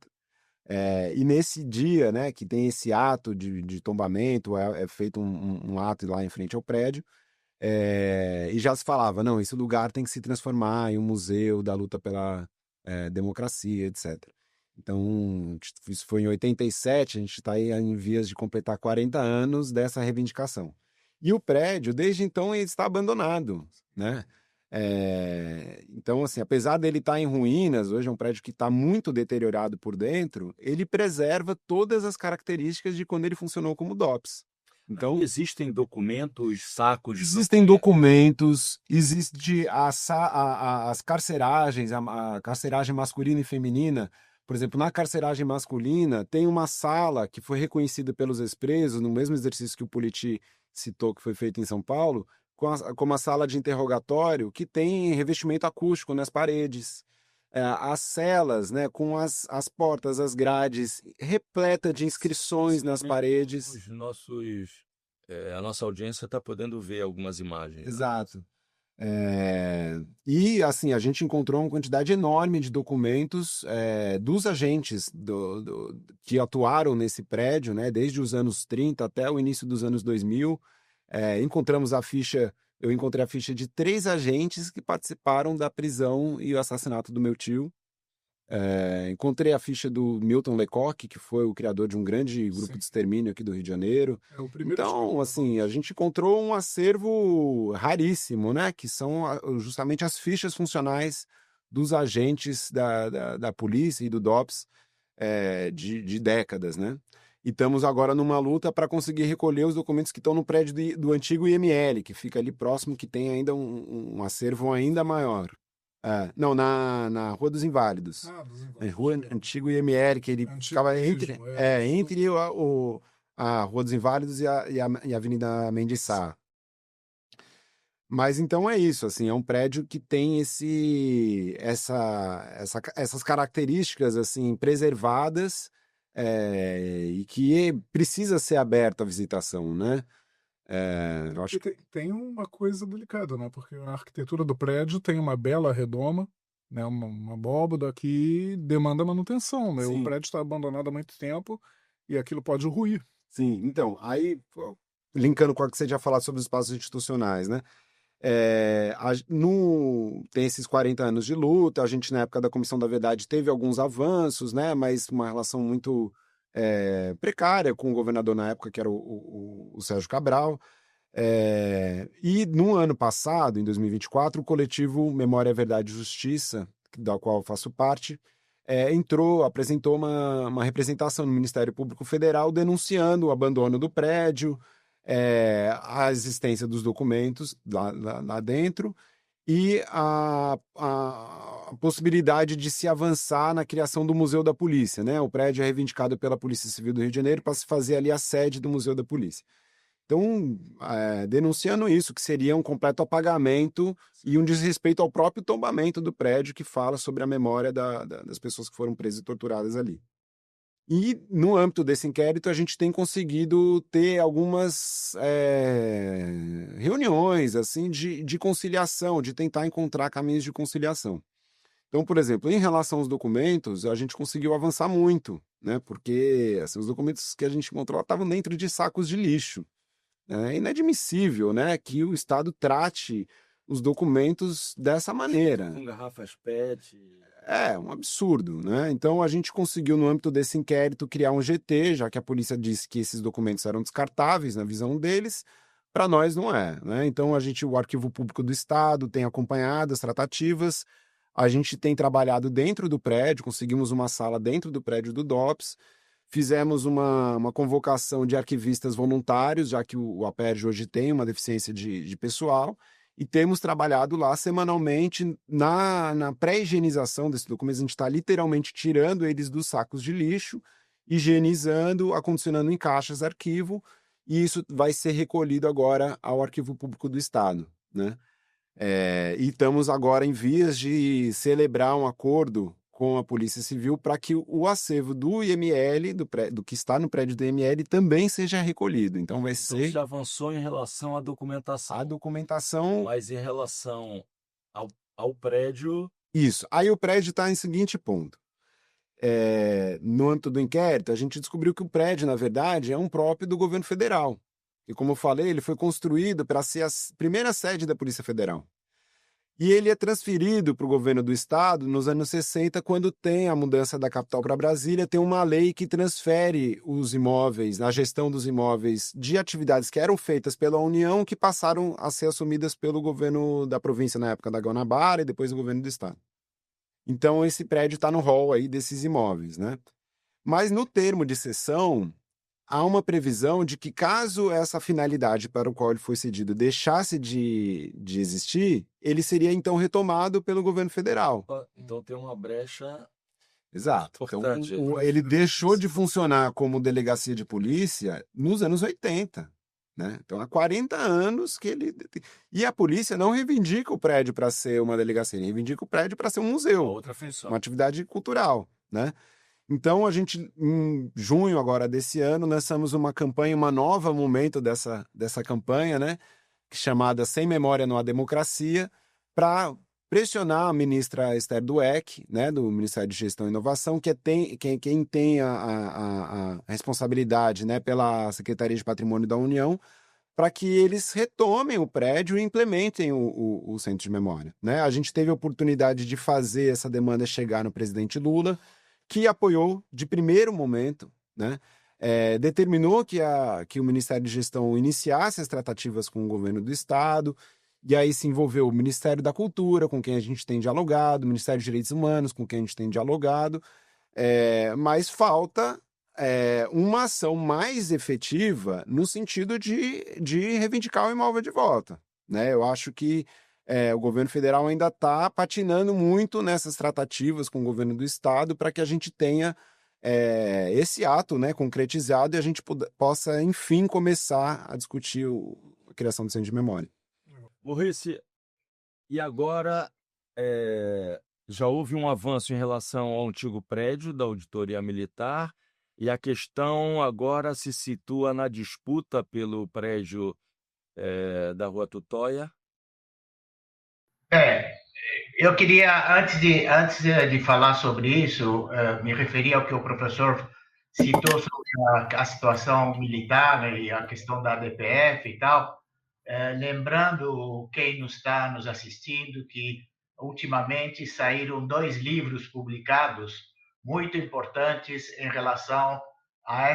E nesse dia, né, que tem esse ato de tombamento, é feito um ato lá em frente ao prédio, e já se falava, não, esse lugar tem que se transformar em um museu da luta pela democracia, etc. Então, isso foi em 87, a gente está aí em vias de completar 40 anos dessa reivindicação. E o prédio, desde então, ele está abandonado, né? Então, assim, apesar dele estar em ruínas, hoje é um prédio que está muito deteriorado por dentro, ele preserva todas as características de quando ele funcionou como DOPS. Então, existem documentos, sacos de existem documentos, existe as carceragens, a carceragem masculina e feminina. Por exemplo, na carceragem masculina, tem uma sala que foi reconhecida pelos ex-presos, no mesmo exercício que o Politi citou, que foi feito em São Paulo, como a sala de interrogatório, que tem revestimento acústico nas paredes. As celas, né, com as portas, as grades, repleta de inscrições nas paredes. A nossa audiência está podendo ver algumas imagens. Exato. E, assim, a gente encontrou uma quantidade enorme de documentos dos agentes que atuaram nesse prédio, né, desde os anos 30 até o início dos anos 2000. Eu encontrei a ficha de 3 agentes que participaram da prisão e o assassinato do meu tio. Encontrei a ficha do Milton Lecoq, que foi o criador de um grande grupo de extermínio aqui do Rio de Janeiro. Então, assim, a gente encontrou um acervo raríssimo, né? Que são justamente as fichas funcionais dos agentes da polícia e do DOPS de décadas, né? E estamos agora numa luta para conseguir recolher os documentos que estão no prédio do antigo IML, que fica ali próximo, que tem ainda um acervo ainda maior. Não, na Rua dos Inválidos. Dos Inválidos. Rua Antigo IML, que ele ficava entre a Rua dos Inválidos e a Avenida Mendes Sá. Mas então é isso, assim, é um prédio que tem essas características assim preservadas e que precisa ser aberto à visitação, né? Eu acho que Tem uma coisa delicada, né? Porque a arquitetura do prédio tem uma bela redoma, né? Uma abóbada que demanda manutenção, né? O sim, prédio está abandonado há muito tempo e aquilo pode ruir. sim. Então, aí, pô, linkando com o que você já falou sobre os espaços institucionais, né? Tem esses 40 anos de luta, a gente, na época da Comissão da Verdade, teve alguns avanços, né? Mas uma relação muito precária com o governador na época, que era o Sérgio Cabral. E no ano passado, em 2024, o coletivo Memória, Verdade e Justiça, da qual eu faço parte, apresentou uma representação no Ministério Público Federal denunciando o abandono do prédio, a existência dos documentos lá dentro e a possibilidade de se avançar na criação do Museu da Polícia, né? O prédio é reivindicado pela Polícia Civil do Rio de Janeiro para se fazer ali a sede do Museu da Polícia. Então, denunciando isso, que seria um completo apagamento e um desrespeito ao próprio tombamento do prédio que fala sobre a memória das pessoas que foram presas e torturadas ali. E, no âmbito desse inquérito, a gente tem conseguido ter algumas reuniões assim de conciliação, de tentar encontrar caminhos de conciliação. Então, por exemplo, em relação aos documentos, a gente conseguiu avançar muito, né? Porque assim, os documentos que a gente encontrou estavam dentro de sacos de lixo. É inadmissível, né, que o Estado trate os documentos dessa maneira. Com garrafas PET. É um absurdo, né? Então a gente conseguiu, no âmbito desse inquérito, criar um GT, já que a polícia disse que esses documentos eram descartáveis na visão deles, para nós não é, né? Então o Arquivo Público do Estado tem acompanhado as tratativas, a gente tem trabalhado dentro do prédio, conseguimos uma sala dentro do prédio do DOPS. Fizemos uma convocação de arquivistas voluntários, já que o APERJ hoje tem uma deficiência de pessoal, e temos trabalhado lá semanalmente na pré-higienização desses documentos. A gente está literalmente tirando eles dos sacos de lixo, higienizando, acondicionando em caixas arquivo, e isso vai ser recolhido agora ao Arquivo Público do Estado, né? E estamos agora em vias de celebrar um acordo com a Polícia Civil para que o acervo do IML, do que está no prédio do IML, também seja recolhido. Então vai ser... já avançou em relação à documentação. A documentação... Mas em relação ao prédio... Isso. Aí o prédio está em seguinte ponto. No âmbito do inquérito, a gente descobriu que o prédio, na verdade, é um próprio do governo federal. E como eu falei, ele foi construído para ser a primeira sede da Polícia Federal. E ele é transferido para o governo do estado nos anos 60, quando tem a mudança da capital para Brasília, tem uma lei que transfere os imóveis, a gestão dos imóveis de atividades que eram feitas pela União, que passaram a ser assumidas pelo governo da província na época da Guanabara e depois o governo do estado. Então esse prédio está no rol aí desses imóveis, né? Mas no termo de cessão, há uma previsão de que, caso essa finalidade para o qual ele foi cedido deixasse de existir, ele seria então retomado pelo governo federal. Então tem uma brecha. Exato. Importante. Então, ele deixou de funcionar como delegacia de polícia nos anos 80. Né? Então, há 40 anos que ele... E a polícia não reivindica o prédio para ser uma delegacia, ele reivindica o prédio para ser um museu, Outra função. uma atividade cultural, né? Então, a gente, em junho agora desse ano, lançamos uma campanha, uma nova momento dessa campanha, né? Chamada Sem Memória Não Há Democracia, para pressionar a ministra Esther Dweck, né? Do Ministério de Gestão e Inovação, quem tem a responsabilidade, né? Pela Secretaria de Patrimônio da União, para que eles retomem o prédio e implementem o Centro de Memória, né? A gente teve a oportunidade de fazer essa demanda chegar no presidente Lula, que apoiou de primeiro momento, né? Determinou que o Ministério de Gestão iniciasse as tratativas com o governo do Estado, e aí se envolveu o Ministério da Cultura, com quem a gente tem dialogado, o Ministério dos Direitos Humanos, com quem a gente tem dialogado, mas falta uma ação mais efetiva no sentido de reivindicar o imóvel de volta, né? Eu acho que o governo federal ainda está patinando muito nessas tratativas com o governo do estado para que a gente tenha esse ato, né, concretizado, e a gente possa, enfim, começar a discutir a criação do Centro de Memória. Maurice, e agora já houve um avanço em relação ao antigo prédio da Auditoria Militar, e a questão agora se situa na disputa pelo prédio da Rua Tutóia. Eu queria, antes de falar sobre isso, me referir ao que o professor citou sobre a situação militar e a questão da DPF e tal, lembrando quem está nos assistindo que ultimamente saíram 2 livros publicados muito importantes em relação a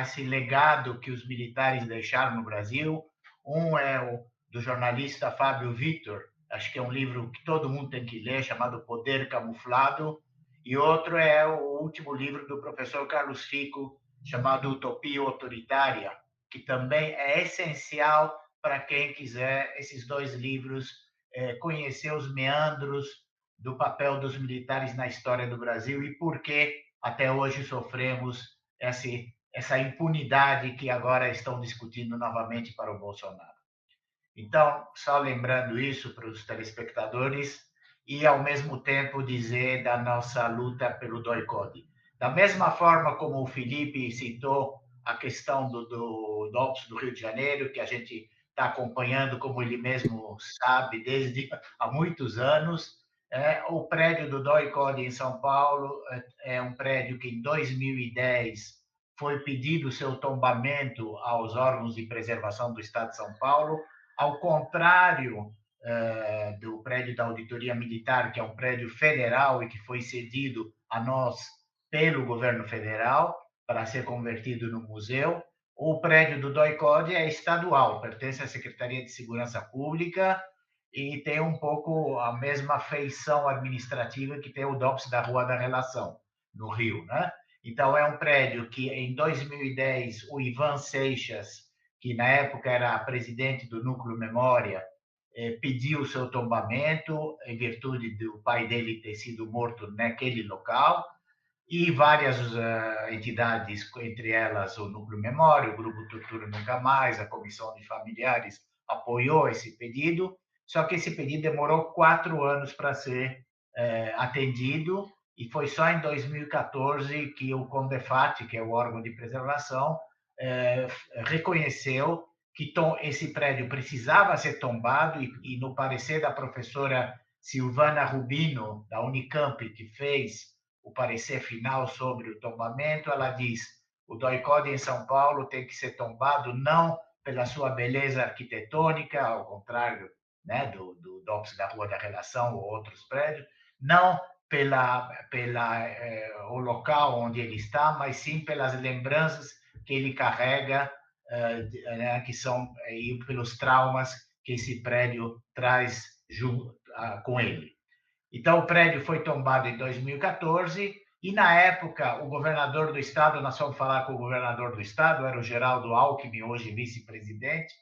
esse legado que os militares deixaram no Brasil. Um é o do jornalista Fábio Victor, acho que é um livro que todo mundo tem que ler, chamado Poder Camuflado, e outro é o último livro do professor Carlos Fico, chamado Utopia Autoritária, que também é essencial para quem quiser esses 2 livros, conhecer os meandros do papel dos militares na história do Brasil e por que até hoje sofremos essa impunidade que agora estão discutindo novamente para o Bolsonaro. Então, só lembrando isso para os telespectadores e, ao mesmo tempo, dizer da nossa luta pelo DOI-CODE. Da mesma forma como o Felipe citou a questão do DOPS do Rio de Janeiro, que a gente está acompanhando, como ele mesmo sabe, desde há muitos anos, o prédio do DOI-CODE em São Paulo é um prédio que, em 2010, foi pedido seu tombamento aos órgãos de preservação do Estado de São Paulo, ao contrário do prédio da Auditoria Militar, que é um prédio federal e que foi cedido a nós pelo governo federal para ser convertido no museu. O prédio do DOI-CODE é estadual, pertence à Secretaria de Segurança Pública e tem um pouco a mesma feição administrativa que tem o DOPS da Rua da Relação, no Rio, né? Então, é um prédio que, em 2010, o Ivan Seixas, que na época era presidente do Núcleo Memória, pediu o seu tombamento, em virtude do pai dele ter sido morto naquele local, e várias entidades, entre elas o Núcleo Memória, o Grupo Tortura Nunca Mais, a Comissão de Familiares, apoiou esse pedido, só que esse pedido demorou 4 anos para ser atendido, e foi só em 2014 que o CONDEFAT, que é o órgão de preservação, reconheceu que esse prédio precisava ser tombado e no parecer da professora Silvana Rubino, da Unicamp, que fez o parecer final sobre o tombamento, ela diz: o DOI-CODE em São Paulo tem que ser tombado não pela sua beleza arquitetônica, ao contrário, né, do DOPS da Rua da Relação ou outros prédios, não o local onde ele está, mas sim pelas lembranças que ele carrega, né, que são pelos traumas que esse prédio traz com ele. Então, o prédio foi tombado em 2014 e, na época, o governador do estado, nós fomos falar com o governador do estado, era o Geraldo Alckmin, hoje vice-presidente,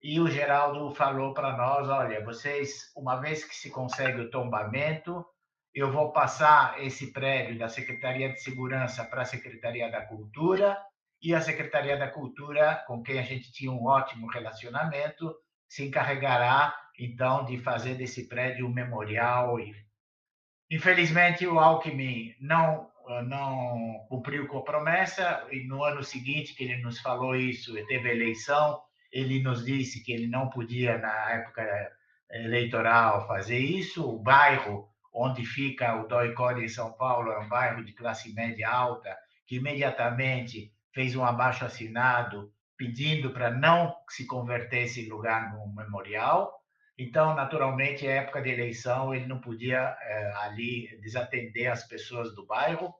e o Geraldo falou para nós: olha, vocês, uma vez que se consegue o tombamento, eu vou passar esse prédio da Secretaria de Segurança para a Secretaria da Cultura, e a Secretaria da Cultura, com quem a gente tinha um ótimo relacionamento, se encarregará, então, de fazer desse prédio um memorial. Infelizmente, o Alckmin não cumpriu com a promessa, e no ano seguinte que ele nos falou isso, teve eleição, ele nos disse que ele não podia, na época eleitoral, fazer isso. O bairro onde fica o DOI-CODE em São Paulo é um bairro de classe média alta, que imediatamente fez um abaixo-assinado pedindo para não se converter esse lugar num memorial. Então, naturalmente, é época de eleição, ele não podia ali desatender as pessoas do bairro.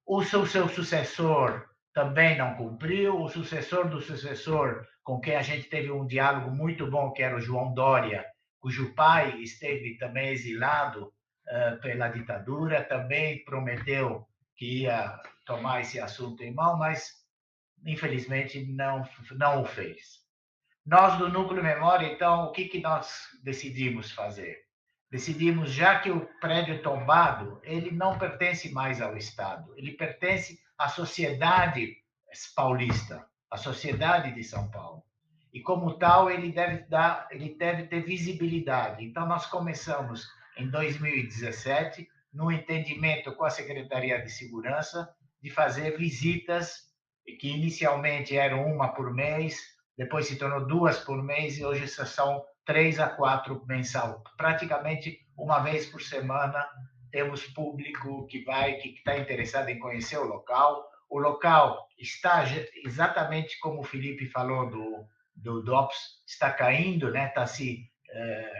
O seu sucessor também não cumpriu. O sucessor do sucessor, com quem a gente teve um diálogo muito bom, que era o João Dória, cujo pai esteve também exilado pela ditadura, também prometeu que ia tomar esse assunto em mão, mas, infelizmente, não o fez. Nós, do Núcleo Memória, então, o que nós decidimos fazer? Decidimos, já que o prédio tombado, ele não pertence mais ao Estado, ele pertence à sociedade paulista, à sociedade de São Paulo. E, como tal, ele deve ter visibilidade. Então, nós começamos, em 2017, no entendimento com a Secretaria de Segurança, de fazer visitas, que inicialmente eram uma por mês, depois se tornou 2 por mês e hoje são 3 a 4 mensal. Praticamente uma vez por semana temos público que está interessado em conhecer o local. O local está exatamente como o Felipe falou do DOPS, está caindo, né? Está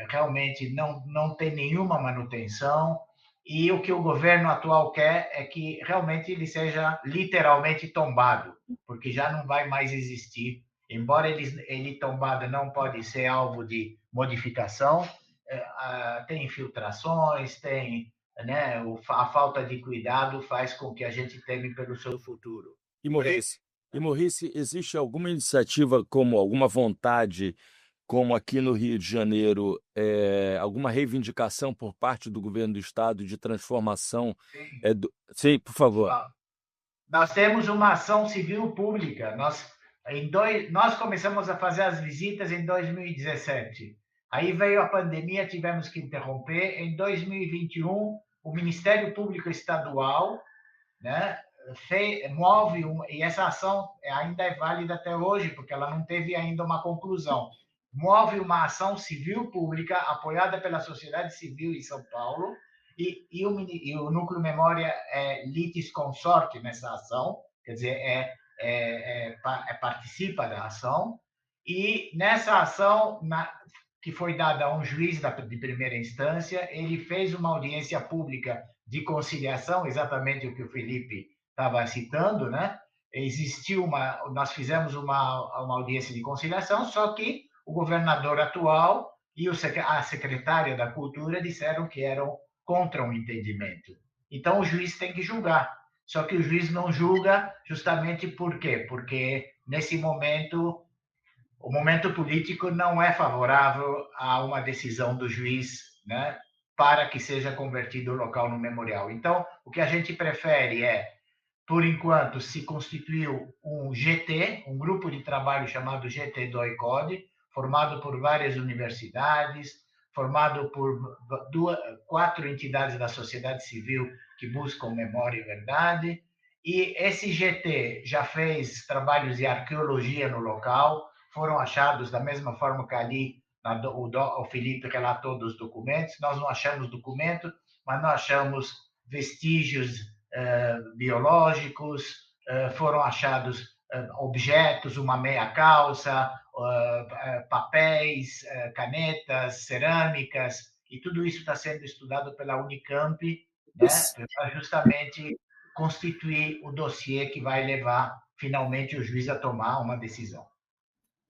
realmente não tem nenhuma manutenção. E o que o governo atual quer é que realmente ele seja literalmente tombado, porque já não vai mais existir. Embora ele tombado não pode ser alvo de modificação, tem infiltrações, tem, né, a falta de cuidado faz com que a gente teme pelo seu futuro. E Maurice, existe alguma iniciativa, como alguma vontade, como aqui no Rio de Janeiro, alguma reivindicação por parte do governo do estado de transformação? Sim. Sim, por favor. Nós temos uma ação civil pública. Nós começamos a fazer as visitas em 2017. Aí veio a pandemia, tivemos que interromper. Em 2021, o Ministério Público Estadual, né, e essa ação ainda é válida até hoje, porque ela não teve ainda uma conclusão. Move uma ação civil pública apoiada pela sociedade civil em São Paulo, e o Núcleo Memória litis consorte nessa ação, quer dizer, participa da ação, e nessa ação, que foi dada a um juiz de primeira instância, ele fez uma audiência pública de conciliação, exatamente o que o Felipe estava citando, né? Nós fizemos uma audiência de conciliação, só que o governador atual e a secretária da Cultura disseram que eram contra um entendimento. Então, o juiz tem que julgar. Só que o juiz não julga justamente por quê? Porque, nesse momento, o momento político não é favorável a uma decisão do juiz, né, para que seja convertido o local no memorial. Então, o que a gente prefere por enquanto, se constituiu um GT, um grupo de trabalho chamado GT do ICODE, formado por várias universidades, formado por 4 entidades da sociedade civil que buscam memória e verdade. E esse GT já fez trabalhos de arqueologia no local, foram achados da mesma forma que ali o Felipe relatou dos documentos. Nós não achamos documento, mas nós achamos vestígios biológicos, foram achados objetos, uma meia calça, papéis, canetas, cerâmicas, e tudo isso está sendo estudado pela Unicamp, né, para justamente constituir o dossiê que vai levar finalmente o juiz a tomar uma decisão.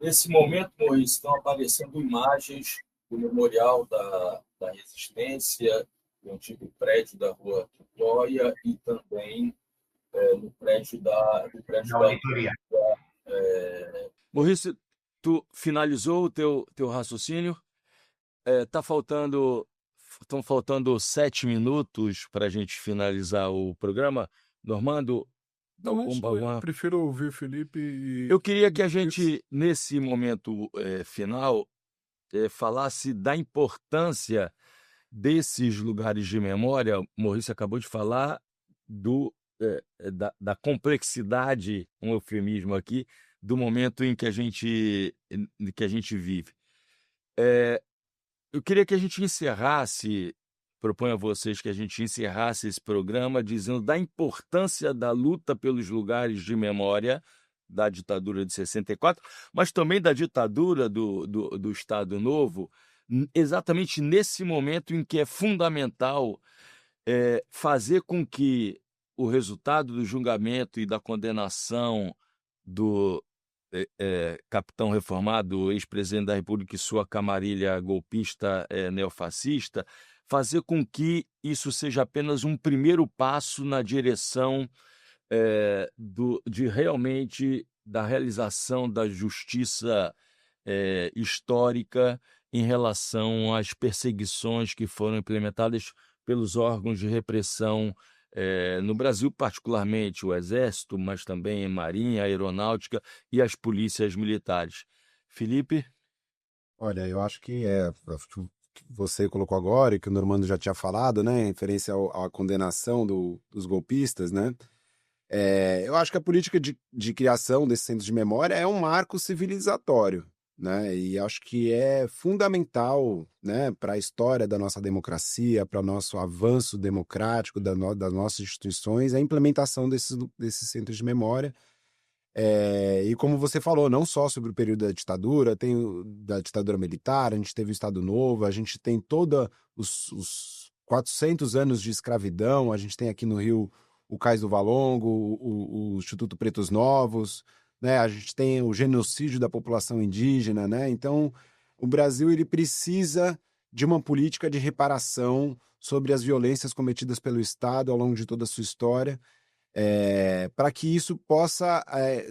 Nesse momento, Maurice, estão aparecendo imagens do Memorial da Resistência, no antigo prédio da Rua Tutóia e também no prédio da auditoria. Maurice, tu finalizou o teu raciocínio? Estão faltando 7 minutos para a gente finalizar o programa. Normando? Não, eu prefiro ouvir o Felipe. Eu queria que a gente, nesse momento final, falasse da importância desses lugares de memória. O Maurice acabou de falar da complexidade, um eufemismo aqui, do momento em que a gente vive. Eu queria que a gente encerrasse, proponho a vocês que a gente encerrasse esse programa dizendo da importância da luta pelos lugares de memória da ditadura de 64, mas também da ditadura do Estado Novo, exatamente nesse momento em que é fundamental fazer com que o resultado do julgamento e da condenação do capitão reformado, ex-presidente da República e sua camarilha golpista neofascista, fazer com que isso seja apenas um primeiro passo na direção de realmente da realização da justiça histórica em relação às perseguições que foram implementadas pelos órgãos de repressão no Brasil, particularmente o Exército, mas também a Marinha, a Aeronáutica e as polícias militares. Felipe? Olha, eu acho que você colocou agora e que o Normando já tinha falado, né, em referência à condenação dos golpistas, né? Eu acho que a política de criação desses centros de memória é um marco civilizatório, né? E acho que é fundamental, né, para a história da nossa democracia, para o nosso avanço democrático das nossas instituições, a implementação desses centros de memória. E como você falou, não só sobre o período da ditadura, da ditadura militar, a gente teve o Estado Novo, a gente tem todos os 400 anos de escravidão, a gente tem aqui no Rio o Cais do Valongo, o Instituto Pretos Novos, né? A gente tem o genocídio da população indígena, né? Então, o Brasil ele precisa de uma política de reparação sobre as violências cometidas pelo Estado ao longo de toda a sua história, para que isso possa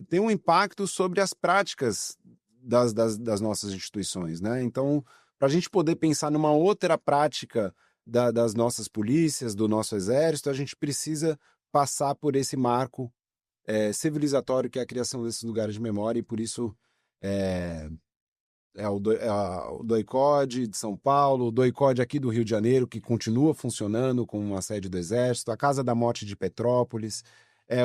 ter um impacto sobre as práticas das nossas instituições, né? Então, para a gente poder pensar numa outra prática das nossas polícias, do nosso exército, a gente precisa passar por esse marco civilizatório que é a criação desses lugares de memória, e por isso o DOI-CODE de São Paulo, o DOI-CODE aqui do Rio de Janeiro, que continua funcionando com uma sede do Exército, a Casa da Morte de Petrópolis,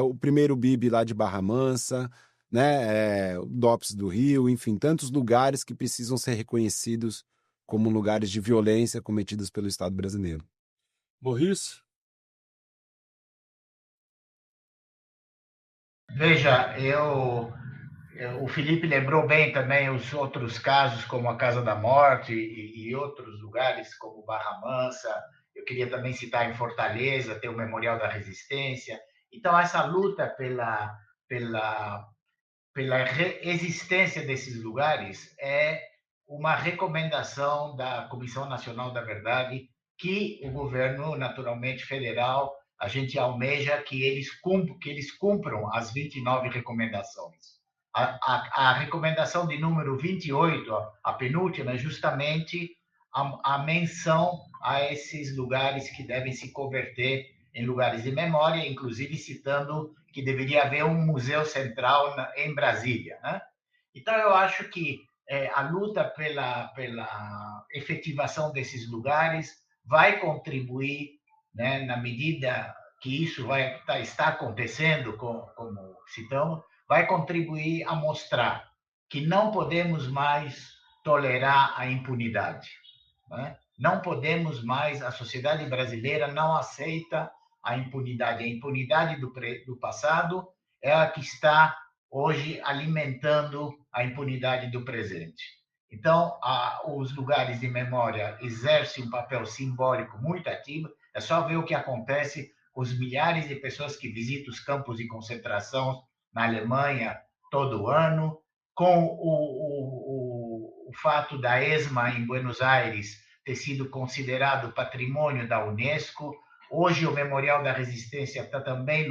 o primeiro BIB lá de Barra Mansa, né, o DOPS do Rio, enfim, tantos lugares que precisam ser reconhecidos como lugares de violência cometidos pelo Estado brasileiro. Maurício? Veja, o Felipe lembrou bem também os outros casos, como a Casa da Morte e outros lugares, como Barra Mansa. Eu queria também citar em Fortaleza, tem o Memorial da Resistência. Então, essa luta pela existência desses lugares é uma recomendação da Comissão Nacional da Verdade, que o governo, naturalmente, federal, a gente almeja que eles cumpram as 29 recomendações. A recomendação de número 28, a penúltima, é justamente a menção a esses lugares que devem se converter em lugares de memória, inclusive citando que deveria haver um museu central em Brasília, né? Então, eu acho que a luta pela efetivação desses lugares vai contribuir, né, na medida que isso está acontecendo, como citamos, vai contribuir a mostrar que não podemos mais tolerar a impunidade, né? Não podemos mais, a sociedade brasileira não aceita a impunidade. A impunidade do passado é a que está hoje alimentando a impunidade do presente. Então, os lugares de memória exercem um papel simbólico muito ativo. É só ver o que acontece com os milhares de pessoas que visitam os campos de concentração na Alemanha todo ano, com o fato da ESMA em Buenos Aires ter sido considerado patrimônio da Unesco. Hoje, o Memorial da Resistência está também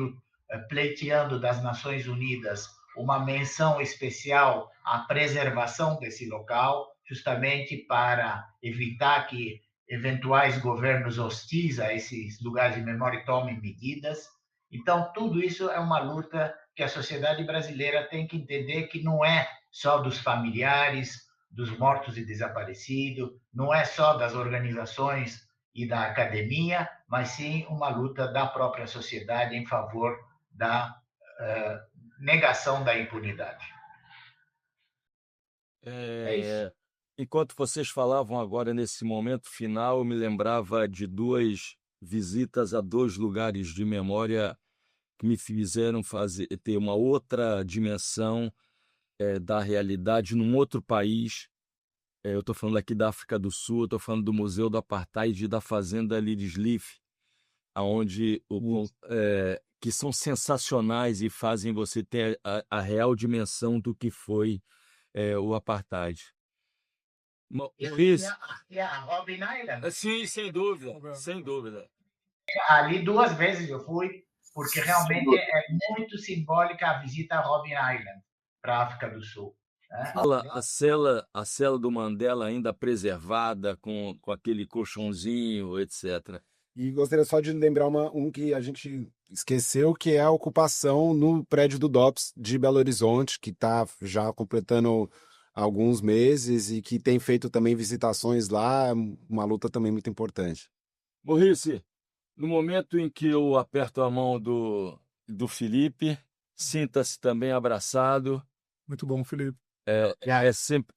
pleiteando das Nações Unidas uma menção especial à preservação desse local, justamente para evitar que eventuais governos hostis a esses lugares de memória tomem medidas. Então, tudo isso é uma luta que a sociedade brasileira tem que entender que não é só dos familiares, dos mortos e desaparecidos, não é só das organizações e da academia, mas sim uma luta da própria sociedade em favor da negação da impunidade. É isso. Enquanto vocês falavam agora nesse momento final, eu me lembrava de duas visitas a dois lugares de memória que me fizeram ter uma outra dimensão da realidade num outro país. Eu estou falando aqui da África do Sul, estou falando do Museu do Apartheid e da Fazenda Ladysmith, onde que são sensacionais e fazem você ter a real dimensão do que foi o Apartheid. Isso. E a Robben Island. Sim, sem dúvida, sem dúvida. Ali 2 vezes eu fui, porque realmente é muito simbólica a visita a Robben Island para a África do Sul. Né? A cela do Mandela ainda preservada, com aquele colchãozinho, etc. E gostaria só de lembrar um que a gente esqueceu, que é a ocupação no prédio do DOPS de Belo Horizonte, que está já completando alguns meses e que tem feito também visitações lá, uma luta também muito importante. Maurício, no momento em que eu aperto a mão do do Felipe. Sinta-se também abraçado. Muito bom, Felipe.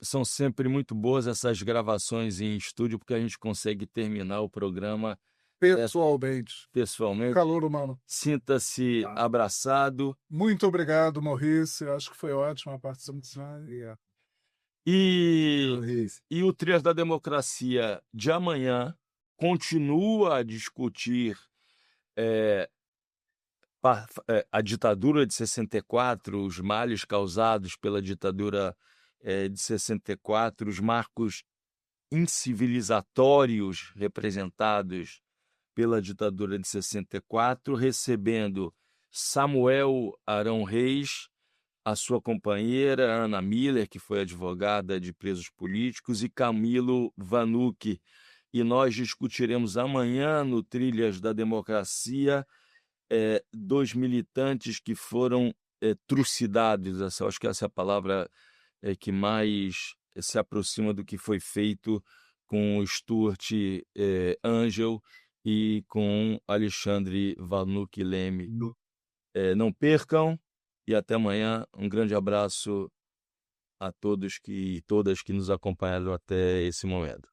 São sempre muito boas essas gravações em estúdio, porque a gente consegue terminar o programa pessoalmente. Calor humano. Sinta-se abraçado. Muito obrigado, Maurício. Acho que foi ótima a participação. E o Trias da Democracia de amanhã continua a discutir a ditadura de 64, os males causados pela ditadura de 64, os marcos incivilizatórios representados pela ditadura de 64, recebendo Samuel Arão Reis, a sua companheira Ana Miller, que foi advogada de presos políticos, e Camilo Vanucchi. E nós discutiremos amanhã no Trilhas da Democracia 2 militantes que foram trucidados. Acho que essa é a palavra que mais se aproxima do que foi feito com o Stuart Angel e com Alexandre Vanucchi Leme. Não percam e até amanhã. Um grande abraço a todos e todas que nos acompanharam até esse momento.